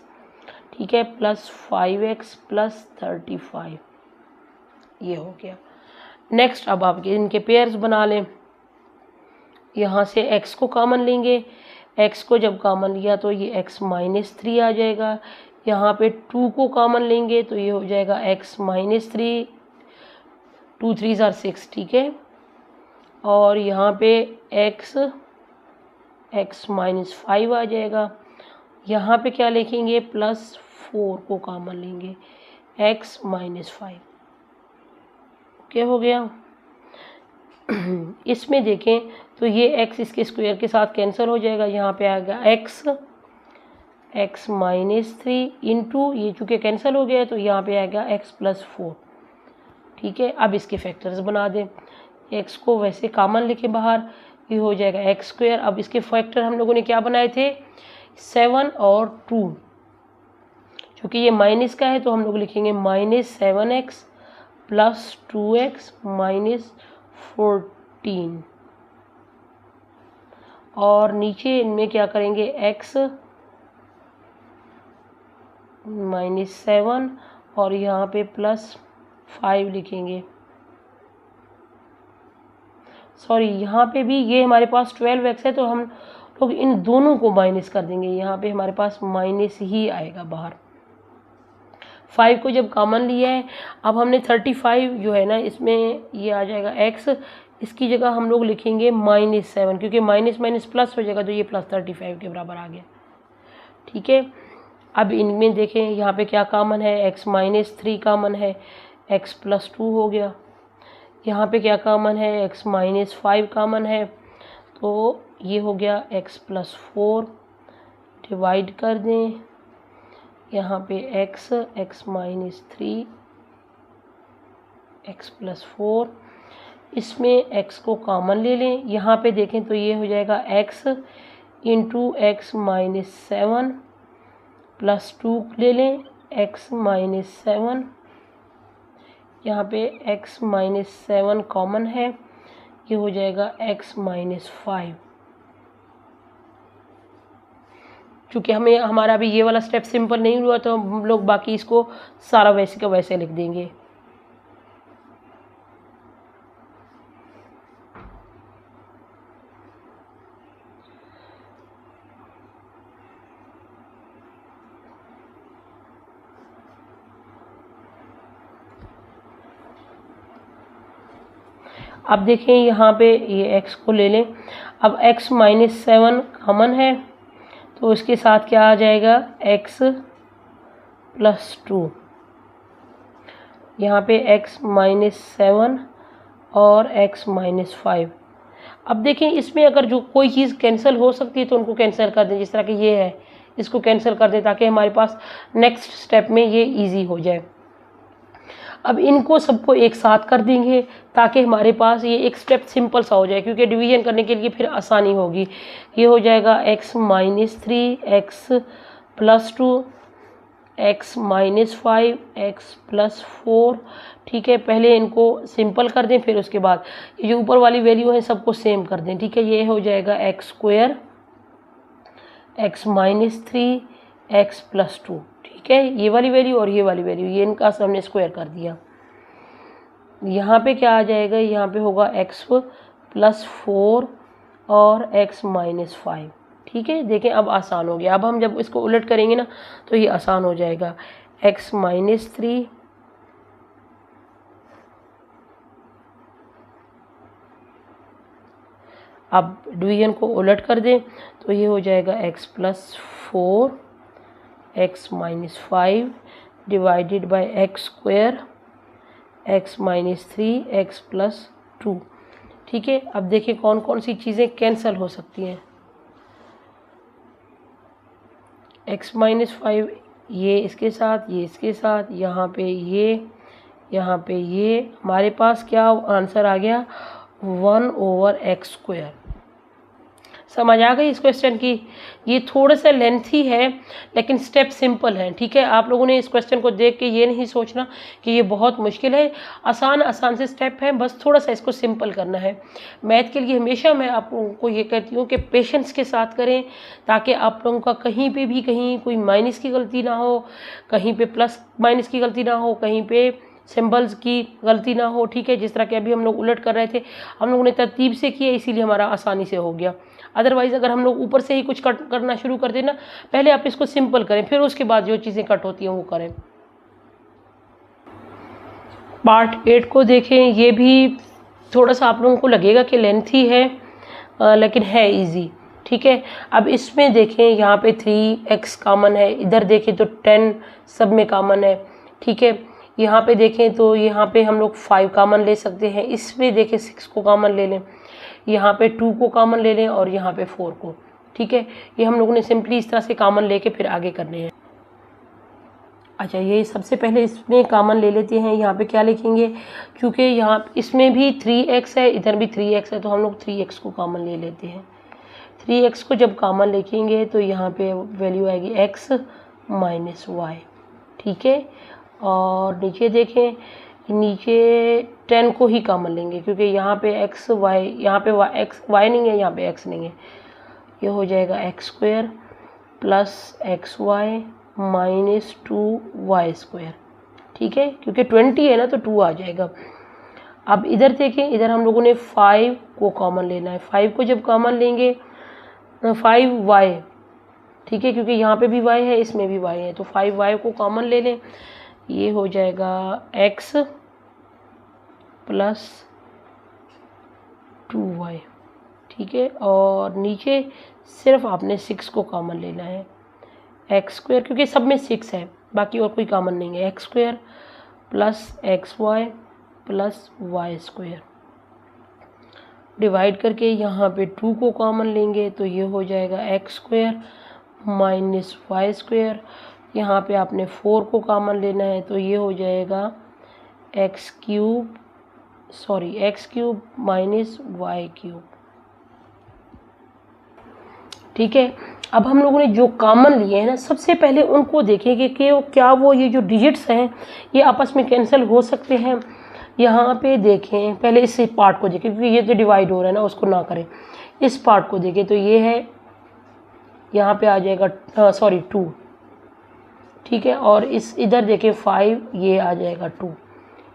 ठीक है, प्लस 5x प्लस 35, ये हो गया। नेक्स्ट अब आप इनके पेयर्स बना लें। यहाँ से x को कॉमन लेंगे, x को जब कॉमन लिया तो ये x -3 आ जाएगा। यहाँ पे 2 को कॉमन लेंगे तो ये हो जाएगा x -3, 2 3s are 6, ठीक है। और यहाँ पे x -5 आ जाएगा। यहाँ पे क्या लिखेंगे, +4 को कॉमन लेंगे, x -5, क्या हो गया। इसमें देखें तो ये x इसके स्क्वायर के साथ कैंसिल हो जाएगा, यहाँ पे आएगा x -3 इंटू, ये चूँकि कैंसिल हो गया तो यहाँ पे आएगा x + 4, ठीक है। अब इसके फैक्टर्स बना दें, x को वैसे कॉमन लेके बाहर, ये हो जाएगा x²। अब इसके फैक्टर हम लोगों ने क्या बनाए थे, 7 और 2, क्योंकि ये माइनस का है तो हम लोग लिखेंगे -7x प्लस 2x -14, और नीचे इनमें क्या करेंगे, x -7 और यहाँ पे +5 लिखेंगे। सॉरी, यहाँ पे भी ये हमारे पास 12x है तो हम लोग इन दोनों को माइनस कर देंगे, यहाँ पे हमारे पास माइनस ही आएगा बाहर। 5 को जब कॉमन लिया है, अब हमने 35 जो है ना, इसमें ये आ जाएगा x, इसकी जगह हम लोग लिखेंगे -7, क्योंकि माइनस माइनस प्लस हो जाएगा तो ये +35 के बराबर आ गया, ठीक है। अब इनमें देखें यहाँ पे क्या कॉमन है, x -3 कॉमन है, x + 2 हो गया। यहाँ पे क्या कॉमन है, x -5 कॉमन है, तो ये हो गया x + 4, डिवाइड कर दें, यहाँ पे x -3 x + 4, इसमें x को कॉमन ले लें। यहाँ पे देखें तो ये हो जाएगा x इंटू x -7 प्लस 2 ले लें, x -7, यहाँ पे x -7 कॉमन है, ये हो जाएगा x -5। चूँकि हमें हमारा भी ये वाला स्टेप सिंपल नहीं हुआ तो हम लोग बाकी इसको सारा वैसे का वैसे लिख देंगे। अब देखें यहाँ पे ये x को ले लें, अब x -7 कॉमन है तो इसके साथ क्या आ जाएगा, x + 2, यहाँ पे x -7 और x -5। अब देखें इसमें अगर जो कोई चीज़ कैंसिल हो सकती है तो उनको कैंसिल कर दें, जिस तरह कि ये है इसको कैंसिल कर दें ताकि हमारे पास नेक्स्ट स्टेप में ये इजी हो जाए। अब इनको सबको एक साथ कर देंगे ताकि हमारे पास ये एक स्टेप सिंपल सा हो जाए, क्योंकि डिवीजन करने के लिए फिर आसानी होगी। ये हो जाएगा x - 3 x + 2 x - 5 x + 4। ठीक है, पहले इनको सिंपल कर दें, फिर उसके बाद ये जो ऊपर वाली वैल्यू है सबको सेम कर दें। ठीक है, ये हो जाएगा x² x - 3 x + 2। ठीक है, ये वाली वैल्यू और ये वाली वैल्यू, ये इनका हमने स्क्वायर कर दिया। यहाँ पे क्या आ जाएगा, यहाँ पे होगा x + 4 और x - 5। ठीक है, देखें अब आसान हो गया। अब हम जब इसको उलट करेंगे ना तो ये आसान हो जाएगा। x - 3 अब डिवीजन को उलट कर दें तो ये हो जाएगा x + 4 x - 5 divided by x² x - 3 x + 2। ठीक है, अब देखिए कौन कौन सी चीज़ें कैंसिल हो सकती हैं। x - 5 ये इसके साथ, ये इसके साथ, यहाँ पे ये हमारे पास क्या आंसर आ गया 1/x²। समझ आ गई इस क्वेश्चन की। ये थोड़ा सा लेंथी है लेकिन स्टेप सिंपल है। ठीक है, आप लोगों ने इस क्वेश्चन को देख के ये नहीं सोचना कि ये बहुत मुश्किल है। आसान से स्टेप है, बस थोड़ा सा इसको सिंपल करना है। मैथ के लिए हमेशा मैं आप लोगों को ये कहती हूँ कि पेशेंस के साथ करें ताकि आप लोगों का कहीं पे भी कहीं कोई माइनस की गलती ना हो, कहीं पे प्लस माइनस की गलती ना हो, कहीं पे सिंबल्स की गलती ना हो। ठीक है, जिस तरह के अभी हम लोग उलट कर रहे थे, हम लोगों ने तरतीब से किया इसीलिए हमारा आसानी से हो गया। अदरवाइज़ अगर हम लोग ऊपर से ही कुछ कट करना शुरू कर दें ना, पहले आप इसको सिंपल करें फिर उसके बाद जो चीज़ें कट होती हैं वो करें। पार्ट 8 को देखें, ये भी थोड़ा सा आप लोगों को लगेगा कि लेंथी है लेकिन है इजी। ठीक है, अब इसमें देखें यहाँ पे 3x कॉमन है, इधर देखें तो 10 सब में कॉमन है। ठीक है, यहाँ पे देखें तो यहाँ पे हम लोग 5 कॉमन ले सकते हैं, इसमें देखें 6 को कॉमन ले लें, यहाँ पे 2 को कॉमन ले लें और यहाँ पे 4 को। ठीक है, ये हम लोगों ने सिंपली इस तरह से कॉमन लेके फिर आगे करने हैं। अच्छा, ये सबसे पहले इसमें कॉमन ले लेते हैं। यहाँ पे क्या लिखेंगे, क्योंकि यहाँ इसमें भी 3x है, इधर भी 3x है, तो हम लोग 3x को कॉमन ले लेते हैं। 3x को जब कॉमन लिखेंगे तो यहाँ पे वैल्यू आएगी x - y। ठीक है, और नीचे देखें, नीचे 10 को ही कॉमन लेंगे क्योंकि यहाँ पे x y, यहाँ पे y नहीं है, यहाँ पे x नहीं है। ये हो जाएगा x² + xy - 2y²। ठीक है, क्योंकि 20 है ना तो 2 आ जाएगा। अब इधर देखें, इधर हम लोगों ने 5 को कॉमन लेना है। 5 को जब कॉमन लेंगे 5y, ठीक है, क्योंकि यहाँ पे भी y है इसमें भी y है, तो 5y को कॉमन ले लें। ये हो जाएगा x + 2y। ठीक है, और नीचे सिर्फ आपने 6 को कॉमन लेना है, x², क्योंकि सब में 6 है, बाकी और कोई कॉमन नहीं है। x² + xy + y² डिवाइड करके यहाँ पे 2 को कॉमन लेंगे तो ये हो जाएगा x² - y²। यहाँ पे आपने 4 को कॉमन लेना है तो ये हो जाएगा x³ - y³। ठीक है, अब हम लोगों ने जो कॉमन लिए हैं ना, सबसे पहले उनको देखेंगे कि क्या वो ये जो डिजिट्स हैं ये आपस में कैंसिल हो सकते हैं। यहाँ पे देखें, पहले इस पार्ट को देखें क्योंकि ये जो डिवाइड हो रहा है ना उसको ना करें। इस पार्ट को देखें तो ये है, यहाँ पे आ जाएगा 2। ठीक है, और इस इधर देखें 5, ये आ जाएगा 2।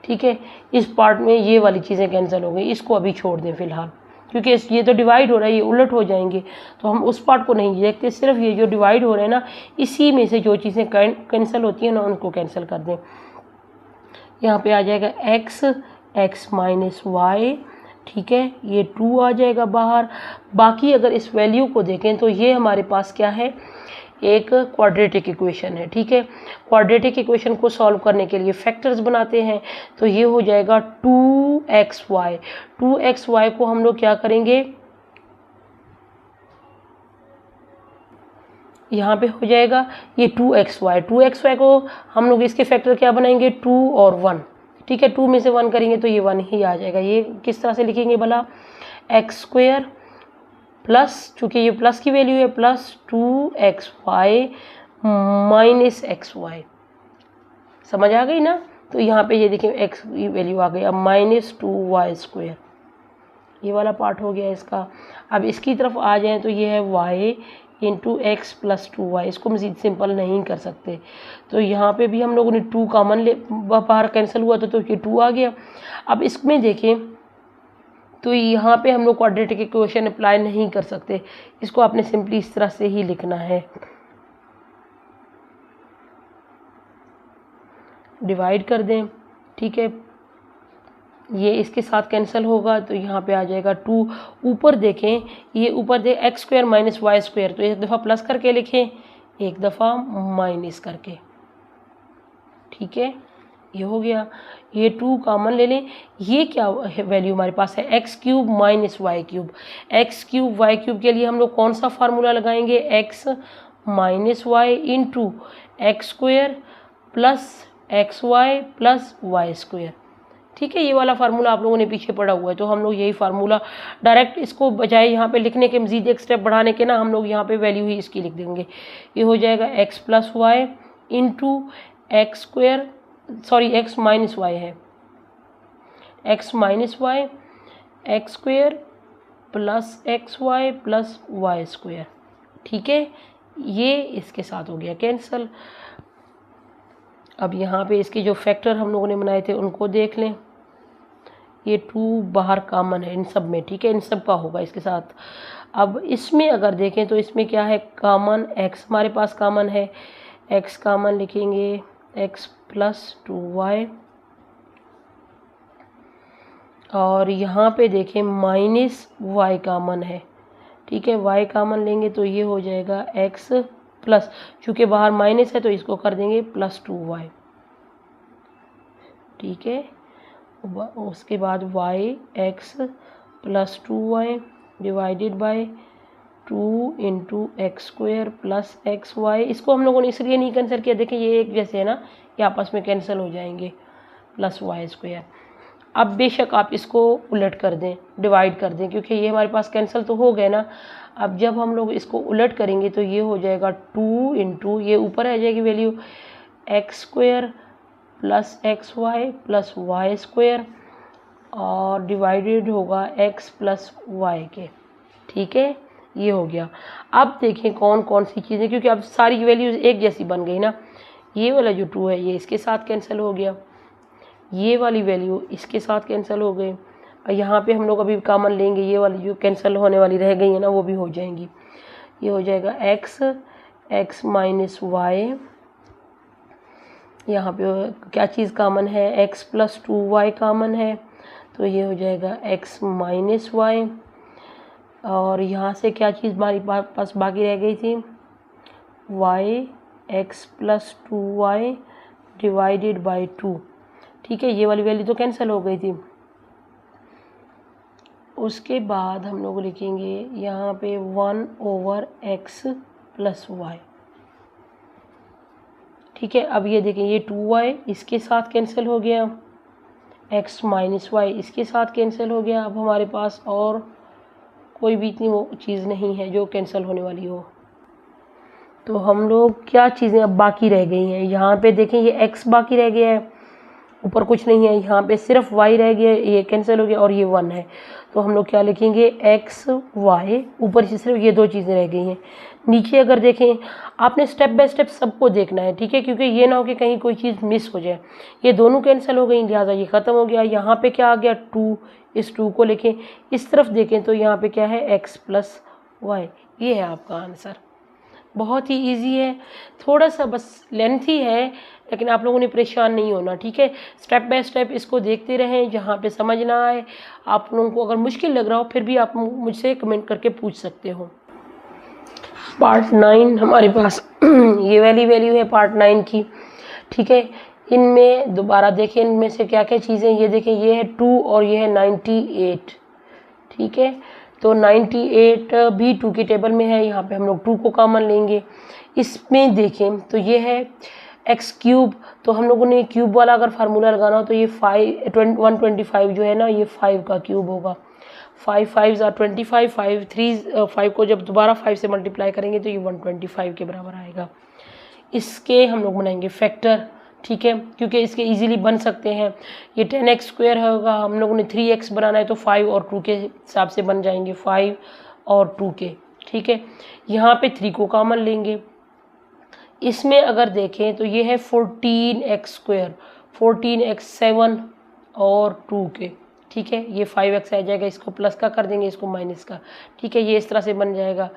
ठीक है, इस पार्ट में ये वाली चीज़ें कैंसिल हो गई, इसको अभी छोड़ दें फ़िलहाल, क्योंकि ये तो डिवाइड हो रहा है, ये उलट हो जाएंगे तो हम उस पार्ट को नहीं देखते, सिर्फ ये जो डिवाइड हो रहे हैं ना इसी में से जो चीज़ें कैंसिल होती हैं ना उनको कैंसिल कर दें। यहाँ पे आ जाएगा x - y। ठीक है, ये 2 आ जाएगा बाहर। बाकी अगर इस वैल्यू को देखें तो ये हमारे पास क्या है, एक क्वाड्रेटिक इक्वेशन है। ठीक है, क्वाड्रेटिक इक्वेशन को सॉल्व करने के लिए फैक्टर्स बनाते हैं तो ये हो जाएगा 2xy। 2xy को हम लोग क्या करेंगे, यहाँ पे हो जाएगा ये 2xy। 2xy को हम लोग इसके फैक्टर क्या बनाएंगे, 2 और 1, ठीक है। 2 में से 1 करेंगे तो ये 1 ही आ जाएगा। ये किस तरह से लिखेंगे भला, एक्स स्क्वायर प्लस, चूँकि ये प्लस की वैल्यू है, प्लस 2xy माइनस xy। समझ आ गई ना। तो यहाँ पे ये देखिए x की वैल्यू आ गई, अब -2y², ये वाला पार्ट हो गया इसका। अब इसकी तरफ आ जाएं तो ये है y into x plus 2y। इसको मज़ीद सिंपल नहीं कर सकते, तो यहाँ पे भी हम लोगों ने 2 कॉमन ले, बाहर कैंसिल हुआ तो ये 2 आ गया। अब इसमें देखें तो यहाँ पे हम लोग क्वाड्रेटिक इक्वेशन अप्लाई नहीं कर सकते, इसको आपने सिंपली इस तरह से ही लिखना है, डिवाइड कर दें, ठीक है। ये इसके साथ कैंसिल होगा तो यहाँ पे आ जाएगा 2। ऊपर देखें, ये ऊपर दे x² माइनस y², तो एक दफ़ा प्लस करके लिखें, एक दफ़ा माइनस करके, ठीक है। ये हो गया, ये 2 कॉमन ले लें। ये क्या वैल्यू हमारे पास है, x³ minus y³। x³ y³ के लिए हम लोग कौन सा फार्मूला लगाएंगे, x minus Y into x² plus xy plus y², ठीक है। ये वाला फार्मूला आप लोगों ने पीछे पढ़ा हुआ है, तो हम लोग यही फार्मूला डायरेक्ट, इसको बजाय यहाँ पे लिखने के मज़ीद एक स्टेप बढ़ाने के ना, हम लोग यहाँ पे वैल्यू ही इसकी लिख देंगे। ये हो जाएगा x plus Y into x² sorry x minus Y है, x minus Y x² plus xy plus y², ठीक है। ये इसके साथ हो गया कैंसल। अब यहाँ पे इसके जो फैक्टर हम लोगों ने बनाए थे उनको देख लें। ये 2 बाहर कॉमन है इन सब में, ठीक है, इन सब का होगा इसके साथ। अब इसमें अगर देखें तो इसमें क्या है, कॉमन x हमारे पास कॉमन है, x कॉमन लिखेंगे, x प्लस 2y, और यहाँ पे देखें माइनस y कॉमन है, ठीक है। y कॉमन लेंगे तो ये हो जाएगा x प्लस, चूँकि बाहर माइनस है तो इसको कर देंगे प्लस 2y, ठीक है। उसके बाद y x plus 2y divided by 2 into x² plus xy। इसको हम लोगों ने इसलिए नहीं कैंसिल किया, देखें ये एक जैसे है ना, ये आपस में कैंसिल हो जाएंगे, प्लस y²। अब बेशक आप इसको उलट कर दें, डिवाइड कर दें, क्योंकि ये हमारे पास कैंसिल तो हो गए ना। अब जब हम लोग इसको उलट करेंगे तो ये हो जाएगा 2 इंटू, ये ऊपर आ जाएगी value x² plus xy plus y² और डिवाइडेड होगा x प्लस y के, ठीक है। ये हो गया। अब देखें कौन कौन सी चीज़ें, क्योंकि अब सारी वैल्यूज़ एक जैसी बन गई ना। ये वाला जो 2 है ये इसके साथ कैंसिल हो गया, ये वाली वैल्यू इसके साथ कैंसिल हो गए, और यहाँ पे हम लोग अभी कॉमन लेंगे, ये वाली जो कैंसिल होने वाली रह गई है ना वो भी हो जाएंगी। ये हो जाएगा x माइनस वाई, यहाँ पे क्या चीज़ कॉमन है, x प्लस 2y कॉमन है, तो ये हो जाएगा x माइनस वाई, और यहाँ से क्या चीज़ हमारी पास बाकी रह गई थी, y x plus 2y divided by 2, ठीक है। ये वाली वैल्यू तो कैंसिल हो गई थी। उसके बाद हम लोग लिखेंगे यहाँ पे 1/x प्लस वाई, ठीक है। अब ये देखें ये 2y इसके साथ कैंसिल हो गया, x माइनस वाई इसके साथ कैंसिल हो गया। अब हमारे पास और कोई भी इतनी वो चीज़ नहीं है जो कैंसिल होने वाली हो, तो हम लोग क्या चीज़ें अब बाकी रह गई हैं, यहाँ पे देखें ये x बाकी रह गया है, ऊपर कुछ नहीं है, यहाँ पे सिर्फ y रह गया, ये कैंसिल हो गया, और ये 1 है, तो हम लोग क्या लिखेंगे x y, ऊपर से सिर्फ ये 2 चीज़ें रह गई हैं। नीचे अगर देखें, आपने स्टेप बाय स्टेप सबको देखना है, ठीक है, क्योंकि ये ना हो कि कहीं कोई चीज़ मिस हो जाए। ये दोनों कैंसिल हो गई, लिहाजा ये ख़त्म हो गया। यहाँ पे क्या आ गया 2, इस 2 को लिखें, इस तरफ देखें तो यहाँ पे क्या है x प्लस वाई, ये है आपका आंसर। बहुत ही इजी है, थोड़ा सा बस लेंथी है, लेकिन आप लोगों ने परेशान नहीं होना, ठीक है। स्टेप बाय स्टेप इसको देखते रहें, जहाँ पे समझ ना आए, आप लोगों को अगर मुश्किल लग रहा हो फिर भी आप मुझसे कमेंट करके पूछ सकते हो। पार्ट 9 हमारे पास ये वाली वैल्यू है पार्ट 9 की, ठीक है। इनमें दोबारा देखें, इनमें से क्या क्या चीज़ें, ये देखें ये है 2 और ये है 98, ठीक है। तो 98 भी 2 के टेबल में है, यहाँ पे हम लोग 2 को कॉमन लेंगे। इसमें देखें तो ये है एक्स क्यूब, तो हम लोगों ने क्यूब वाला अगर फार्मूला लगाना हो तो ये 125 जो है ना, ये 5 का क्यूब होगा। 5 5 25, 5 को जब दोबारा 5 से मल्टीप्लाई करेंगे तो ये 125 के बराबर आएगा। इसके हम लोग बनाएंगे फैक्टर, ठीक है, क्योंकि इसके इजीली बन सकते हैं। ये 10x स्क्वायर होगा, हम लोगों ने 3x बनाना है तो 5 और 2 के हिसाब से बन जाएंगे, 5 और 2 के, ठीक है। यहाँ पे 3 को कॉमन लेंगे। इसमें अगर देखें तो ये है 14x स्क्वायर, 14x 7 और 2 के, ठीक है। ये 5x आ जाएगा, इसको प्लस का कर देंगे, इसको माइनस का, ठीक है। ये इस तरह से बन जाएगा।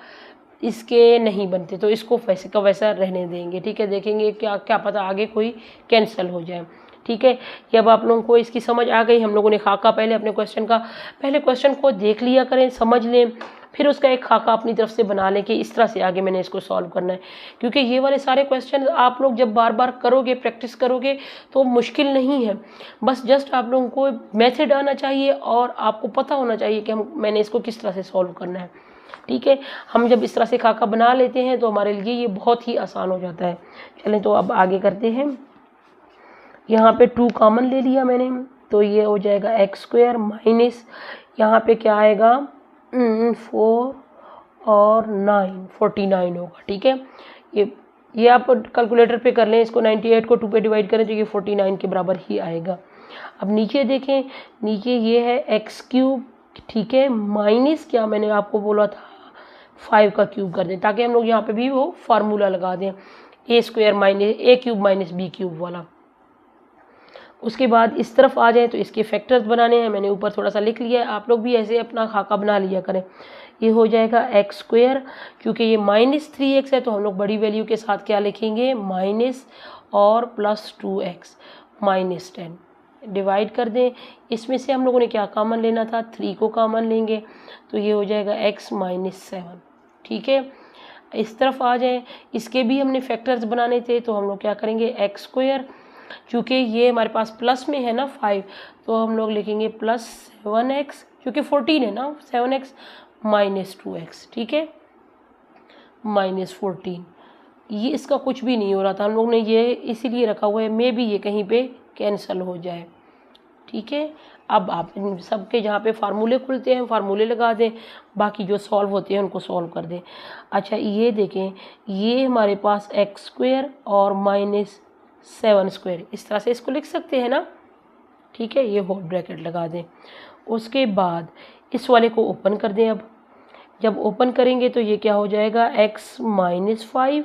इसके नहीं बनते तो इसको वैसे का वैसा रहने देंगे, ठीक है। देखेंगे क्या पता आगे कोई कैंसिल हो जाए, ठीक है। ये अब आप लोगों को इसकी समझ आ गई। हम लोगों ने खाका पहले अपने पहले क्वेश्चन को देख लिया करें, समझ लें, फिर उसका एक खाका अपनी तरफ से बना लें कि इस तरह से आगे मैंने इसको सॉल्व करना है। क्योंकि ये वाले सारे क्वेश्चन आप लोग जब बार बार करोगे, प्रैक्टिस करोगे तो मुश्किल नहीं है। बस जस्ट आप लोगों को मेथड आना चाहिए और आपको पता होना चाहिए कि मैंने इसको किस तरह से सॉल्व करना है, ठीक है। हम जब इस तरह से खाका बना लेते हैं तो हमारे लिए ये बहुत ही आसान हो जाता है। चलें तो अब आगे करते हैं। यहाँ पे 2 कॉमन ले लिया मैंने, तो ये हो जाएगा एक्स स्क्वायर माइनस, यहाँ पे क्या आएगा 4 और 9, 49 होगा, ठीक है। ये आप कैलकुलेटर पे कर लें, इसको 98 को 2 पे डिवाइड करें तो ये 49 के बराबर ही आएगा। अब नीचे देखें, नीचे ये है एक्स क्यूब, ठीक है, माइनस क्या मैंने आपको बोला था 5 का क्यूब कर दें, ताकि हम लोग यहाँ पे भी वो फार्मूला लगा दें, ए स्क्वायर माइनस ए क्यूब माइनस बी क्यूब वाला। उसके बाद इस तरफ आ जाए तो इसके फैक्टर्स बनाने हैं, मैंने ऊपर थोड़ा सा लिख लिया है, आप लोग भी ऐसे अपना खाका बना लिया करें। ये हो जाएगा एक्स स्क्वायर, क्योंकि ये -3x है तो हम लोग बड़ी वैल्यू के साथ क्या लिखेंगे माइनस और प्लस 2x -10 डिवाइड कर दें। इसमें से हम लोगों ने क्या कॉमन लेना था, 3 को कॉमन लेंगे तो ये हो जाएगा x -7, ठीक है। इस तरफ आ जाएं, इसके भी हमने फैक्टर्स बनाने थे तो हम लोग क्या करेंगे एक्स स्क्वायर, चूँकि ये हमारे पास प्लस में है ना 5, तो हम लोग लिखेंगे +7x, क्योंकि 14 है ना, 7x -2x, ठीक है, -14। ये इसका कुछ भी नहीं हो रहा था, हम लोग ने ये इसीलिए रखा हुआ है, मे भी ये कहीं पे कैंसिल हो जाए, ठीक है। अब आप सबके जहाँ पे फार्मूले खुलते हैं फार्मूले लगा दें, बाकी जो सॉल्व होते हैं उनको सॉल्व कर दें। अच्छा ये देखें, ये हमारे पास एक्स स्क्वायर और -7 स्क्वायर, इस तरह से इसको लिख सकते हैं ना, ठीक है। ये होल ब्रैकेट लगा दें। उसके बाद इस वाले को ओपन कर दें। अब जब ओपन करेंगे तो ये क्या हो जाएगा x -5,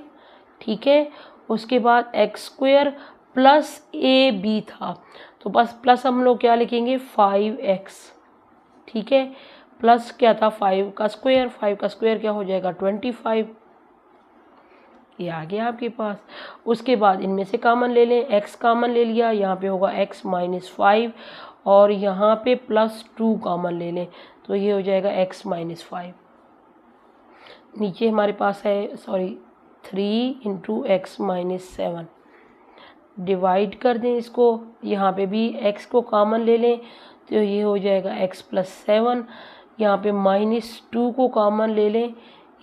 ठीक है। उसके बाद X square plus A B था तो बस प्लस हम लोग क्या लिखेंगे 5x, ठीक है, प्लस क्या था 5 का स्क्वायर क्या हो जाएगा 25, ये आ गया आपके पास। उसके बाद इनमें से कॉमन ले लें, x कॉमन ले लिया, यहाँ पे होगा x -5 और यहाँ पे +2 कॉमन ले लें तो ये हो जाएगा x -5। नीचे हमारे पास है 3 × x -7 डिवाइड कर दें इसको, यहाँ पे भी x को कॉमन ले लें तो ये हो जाएगा x +7, यहाँ पे -2 को कॉमन ले लें,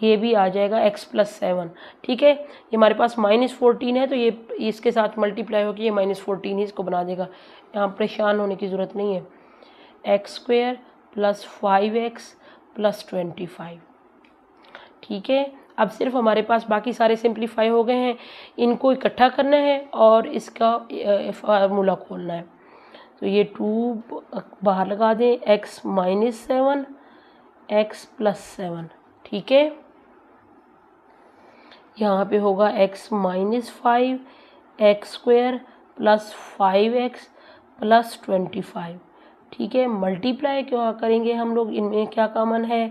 ये भी आ जाएगा x +7, ठीक है। ये हमारे पास -14 है तो ये इसके साथ मल्टीप्लाई होकर ये -14 ही इसको बना देगा, यहाँ परेशान होने की ज़रूरत नहीं है। एक्स स्क्वायर + 5x + 25, ठीक है। अब सिर्फ हमारे पास बाकी सारे सिंप्लीफाई हो गए हैं, इनको इकट्ठा करना है और इसका फार्मूला खोलना है। तो ये 2 बाहर लगा दें, x -7 x +7, ठीक है। यहाँ पे होगा x -5 एक्स स्क्वायर + 5x + 25, ठीक है। मल्टीप्लाई क्या करेंगे हम लोग, इनमें क्या कॉमन है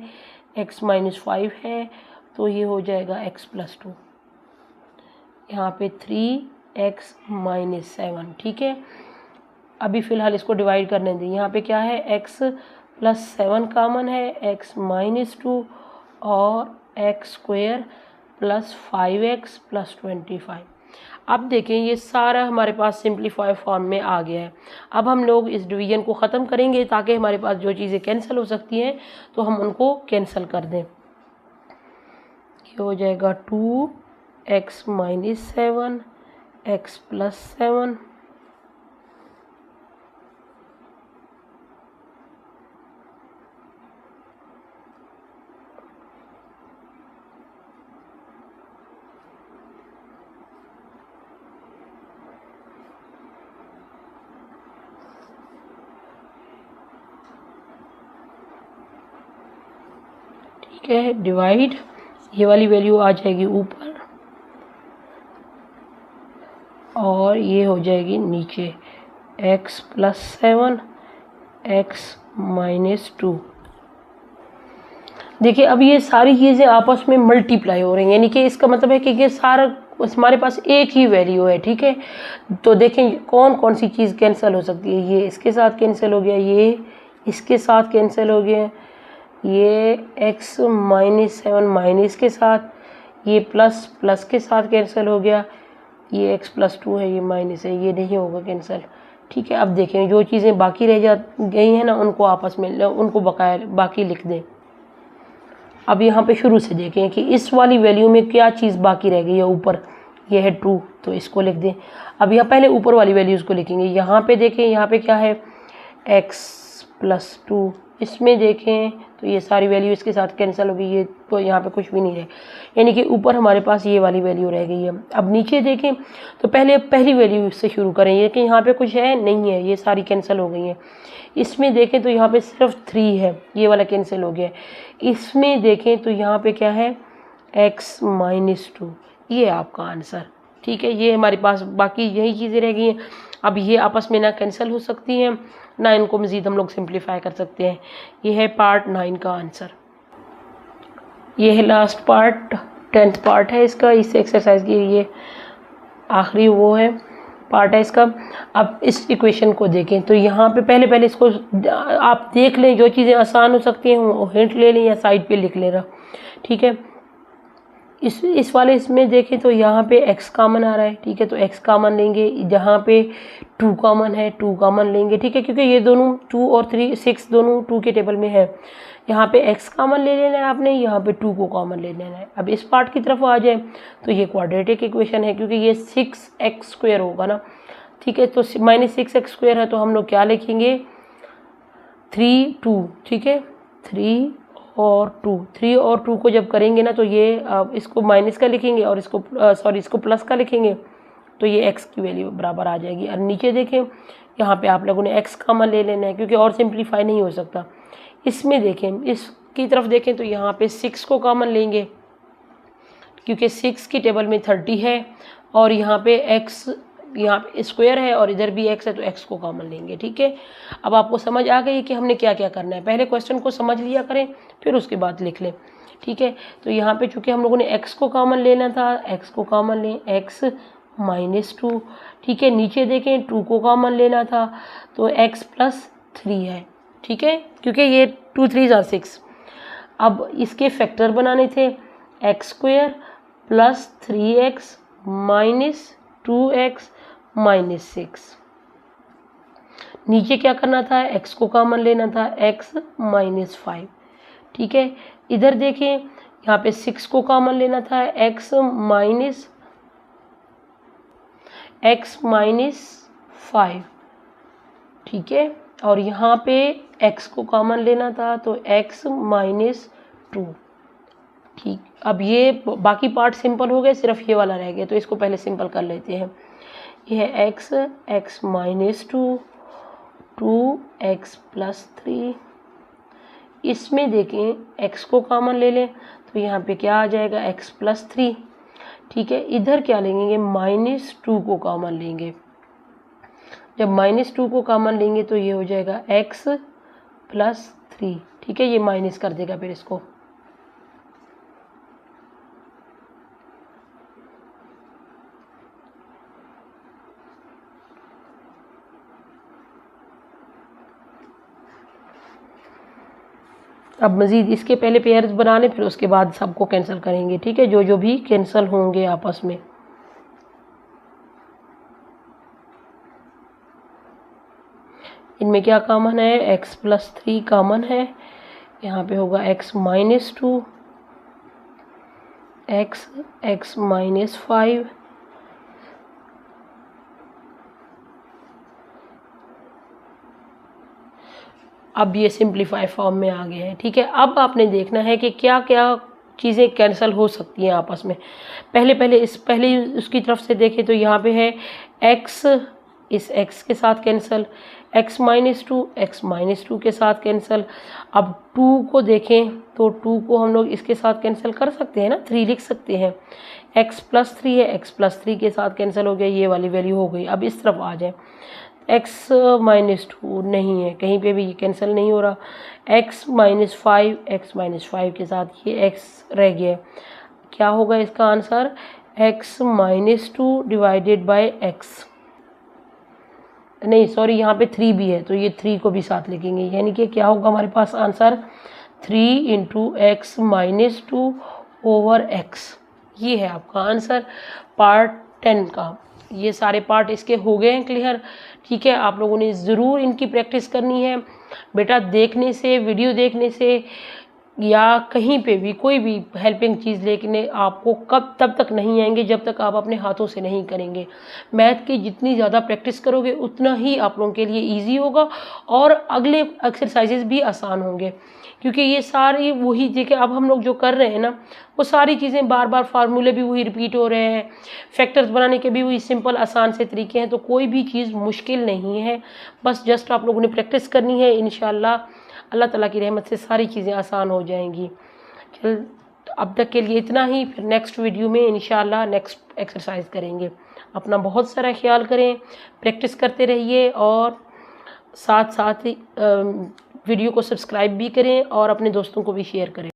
x -5 है तो ये हो जाएगा x +2, यहाँ पे 3x -7, ठीक है। अभी फ़िलहाल इसको डिवाइड करने दें, यहाँ पे क्या है x +7 कॉमन है, x -2 और x स्क्वायर + 5x + 25, अब देखें ये सारा हमारे पास सिंप्लीफाई फॉर्म में आ गया है। अब हम लोग इस डिवीजन को ख़त्म करेंगे ताकि हमारे पास जो चीज़ें कैंसिल हो सकती हैं तो हम उनको कैंसिल कर दें। ये हो जाएगा 2x - 7 x + 7 ठीक है, डिवाइड, ये वाली वैल्यू आ जाएगी ऊपर और ये हो जाएगी नीचे x + 7 x - 2। देखिए अब ये सारी चीज़ें आपस में मल्टीप्लाई हो रही हैं, यानी कि इसका मतलब है कि ये सारा हमारे पास एक ही वैल्यू है। ठीक है, तो देखें कौन कौन सी चीज़ कैंसिल हो सकती है। ये इसके साथ कैंसिल हो गया, ये इसके साथ कैंसिल हो गया, ये x - 7 माइनस के साथ, ये प्लस के साथ कैंसिल हो गया, ये x + 2 है, ये माइनस है, ये नहीं होगा कैंसिल। ठीक है, अब देखें जो चीज़ें बाकी रह जा गई हैं ना उनको आपस में उनको बकाया बाकी लिख दें। अब यहाँ पे शुरू से देखें कि इस वाली वैल्यू में क्या चीज़ बाकी रह गई है। ऊपर ये है 2 तो इसको लिख दें। अब यहाँ पहले ऊपर वाली वैल्यूज़ को लिखेंगे। यहाँ पे देखें, यहाँ पे क्या है x + 2, इसमें देखें तो ये सारी वैल्यू इसके साथ कैंसिल हो गई, ये तो यहाँ पे कुछ भी नहीं रहे, यानी कि ऊपर हमारे पास ये वाली वैल्यू रह गई है। अब नीचे देखें तो पहले पहली वैल्यू से शुरू करें, ये कि यहाँ पे कुछ है नहीं है, ये सारी कैंसिल हो गई हैं। इसमें देखें तो यहाँ पे सिर्फ 3 है, ये वाला कैंसिल हो गया। इसमें देखें तो यहाँ पे क्या है x - 2, ये आपका आंसर। ठीक है, ये हमारे पास बाकी यही चीज़ें रह गई हैं। अब ये आपस में ना कैंसिल हो सकती हैं ना इनको मज़ीद हम लोग सिंप्लीफाई कर सकते हैं। ये है पार्ट 9 का आंसर। ये है लास्ट पार्ट, 10th पार्ट है इसका, इस एक्सरसाइज की ये आखिरी वो है पार्ट है इसका। अब इस इक्वेशन को देखें तो यहाँ पे पहले इसको आप देख लें, जो चीज़ें आसान हो सकती हैं वो हिंट ले लें या साइड पे लिख लेना। ठीक है, इस वाले इसमें देखें तो यहाँ पे x कॉमन आ रहा है। ठीक है, तो x कॉमन लेंगे, जहाँ पे 2 कॉमन है 2 कॉमन लेंगे। ठीक है, क्योंकि ये दोनों 2 और 3 6 दोनों 2 के टेबल में है। यहाँ पे x कॉमन ले लेना है आपने, यहाँ पे 2 को कॉमन ले लेना है। अब इस पार्ट की तरफ आ जाए तो ये क्वाड्रेटिक इक्वेशन है क्योंकि ये 6x² होगा ना। ठीक है, तो -6x² है तो हम लोग क्या लिखेंगे 3 2। ठीक है, 3 और 2 को जब करेंगे ना तो ये इसको माइनस का लिखेंगे और इसको इसको प्लस का लिखेंगे तो ये x की वैल्यू बराबर आ जाएगी। और नीचे देखें यहाँ पे आप लोगों ने x कॉमन ले लेना है क्योंकि और सिंप्लीफाई नहीं हो सकता। इसमें देखें, इसकी तरफ देखें तो यहाँ पे 6 को कॉमन लेंगे क्योंकि 6 की टेबल में 30 है और यहाँ पे x यहाँ पे स्क्वायर है और इधर भी x है तो x को कॉमन लेंगे। ठीक है, अब आपको समझ आ गई कि हमने क्या क्या करना है। पहले क्वेश्चन को समझ लिया करें फिर उसके बाद लिख लें। ठीक है, तो यहाँ पे चूँकि हम लोगों ने x को कॉमन लेना था, x को कॉमन लें, x - 2। ठीक है, नीचे देखें 2 को कॉमन लेना था तो x + 3 है। ठीक है, क्योंकि ये 2 3 are 6। अब इसके फैक्टर बनाने थे, x² + 3x - 2x - 6। नीचे क्या करना था, x को कॉमन लेना था, x - 5। ठीक है, इधर देखें यहाँ पे 6 को कॉमन लेना था, x - 5। ठीक है, और यहाँ पे x को कॉमन लेना था तो x - 2। ठीक, अब ये बाकी पार्ट सिंपल हो गए, सिर्फ ये वाला रह गया तो इसको पहले सिंपल कर लेते हैं। ये है x - 2 2x + 3। इसमें देखें x को कॉमन ले लें तो यहाँ पे क्या आ जाएगा x + 3। ठीक है, इधर क्या लेंगे -2 को कॉमन लेंगे। जब -2 को कॉमन लेंगे तो ये हो जाएगा x + 3। ठीक है, ये माइनस कर देगा फिर इसको। अब मज़ीद इसके पहले पेयर्स बना लें फिर उसके बाद सबको कैंसिल करेंगे। ठीक है, जो जो भी कैंसिल होंगे आपस में। इनमें क्या कॉमन है, x प्लस 3 कॉमन है, यहाँ पे होगा x माइनस 2, x माइनस 5, अब ये सिंप्लीफाई फॉर्म में आ गए हैं। ठीक है, अब आपने देखना है कि क्या क्या चीज़ें कैंसिल हो सकती हैं आपस में। पहले उसकी तरफ से देखें तो यहाँ पे है x, इस x के साथ cancel, x minus 2, x minus 2 के साथ कैंसिल। अब 2 को देखें तो 2 को हम लोग इसके साथ कैंसिल कर सकते हैं ना, 3 लिख सकते हैं। x प्लस 3 है, x प्लस 3 के साथ कैंसिल हो गया, ये वाली वैल्यू हो गई। अब इस तरफ आ जाए, x माइनस 2 नहीं है, कहीं पे भी ये कैंसिल नहीं हो रहा। x माइनस 5, x माइनस 5 के साथ ये x रह गया। क्या होगा इसका answer, x minus 2 divided by x, नहीं सॉरी यहाँ पे 3 भी है तो ये 3 को भी साथ लिखेंगे, यानी कि क्या होगा हमारे पास answer 3 into x minus 2 over x। ये है आपका आंसर पार्ट 10 का। ये सारे पार्ट इसके हो गए हैं क्लियर। ठीक है, आप लोगों ने ज़रूर इनकी प्रैक्टिस करनी है बेटा। देखने से, वीडियो देखने से या कहीं पे भी कोई भी हेल्पिंग चीज़ लेने आपको तब तक नहीं आएंगे जब तक आप अपने हाथों से नहीं करेंगे। मैथ की जितनी ज़्यादा प्रैक्टिस करोगे उतना ही आप लोगों के लिए इजी होगा और अगले एक्सरसाइजेज भी आसान होंगे, क्योंकि ये सारी वही देखिए अब हम लोग जो कर रहे हैं ना, वो सारी चीज़ें बार बार फार्मूले भी वही रिपीट हो रहे हैं, फैक्टर्स बनाने के भी वही सिंपल आसान से तरीके हैं। तो कोई भी चीज़ मुश्किल नहीं है, बस जस्ट आप लोगों ने प्रैक्टिस करनी है। इंशाल्लाह अल्लाह ताला की रहमत से सारी चीज़ें आसान हो जाएंगी। चल अब तक के लिए इतना ही, फिर नेक्स्ट वीडियो में इंशाल्लाह नेक्स्ट एक्सरसाइज करेंगे। अपना बहुत सारा ख्याल करें, प्रैक्टिस करते रहिए और साथ साथ वीडियो को सब्सक्राइब भी करें और अपने दोस्तों को भी शेयर करें।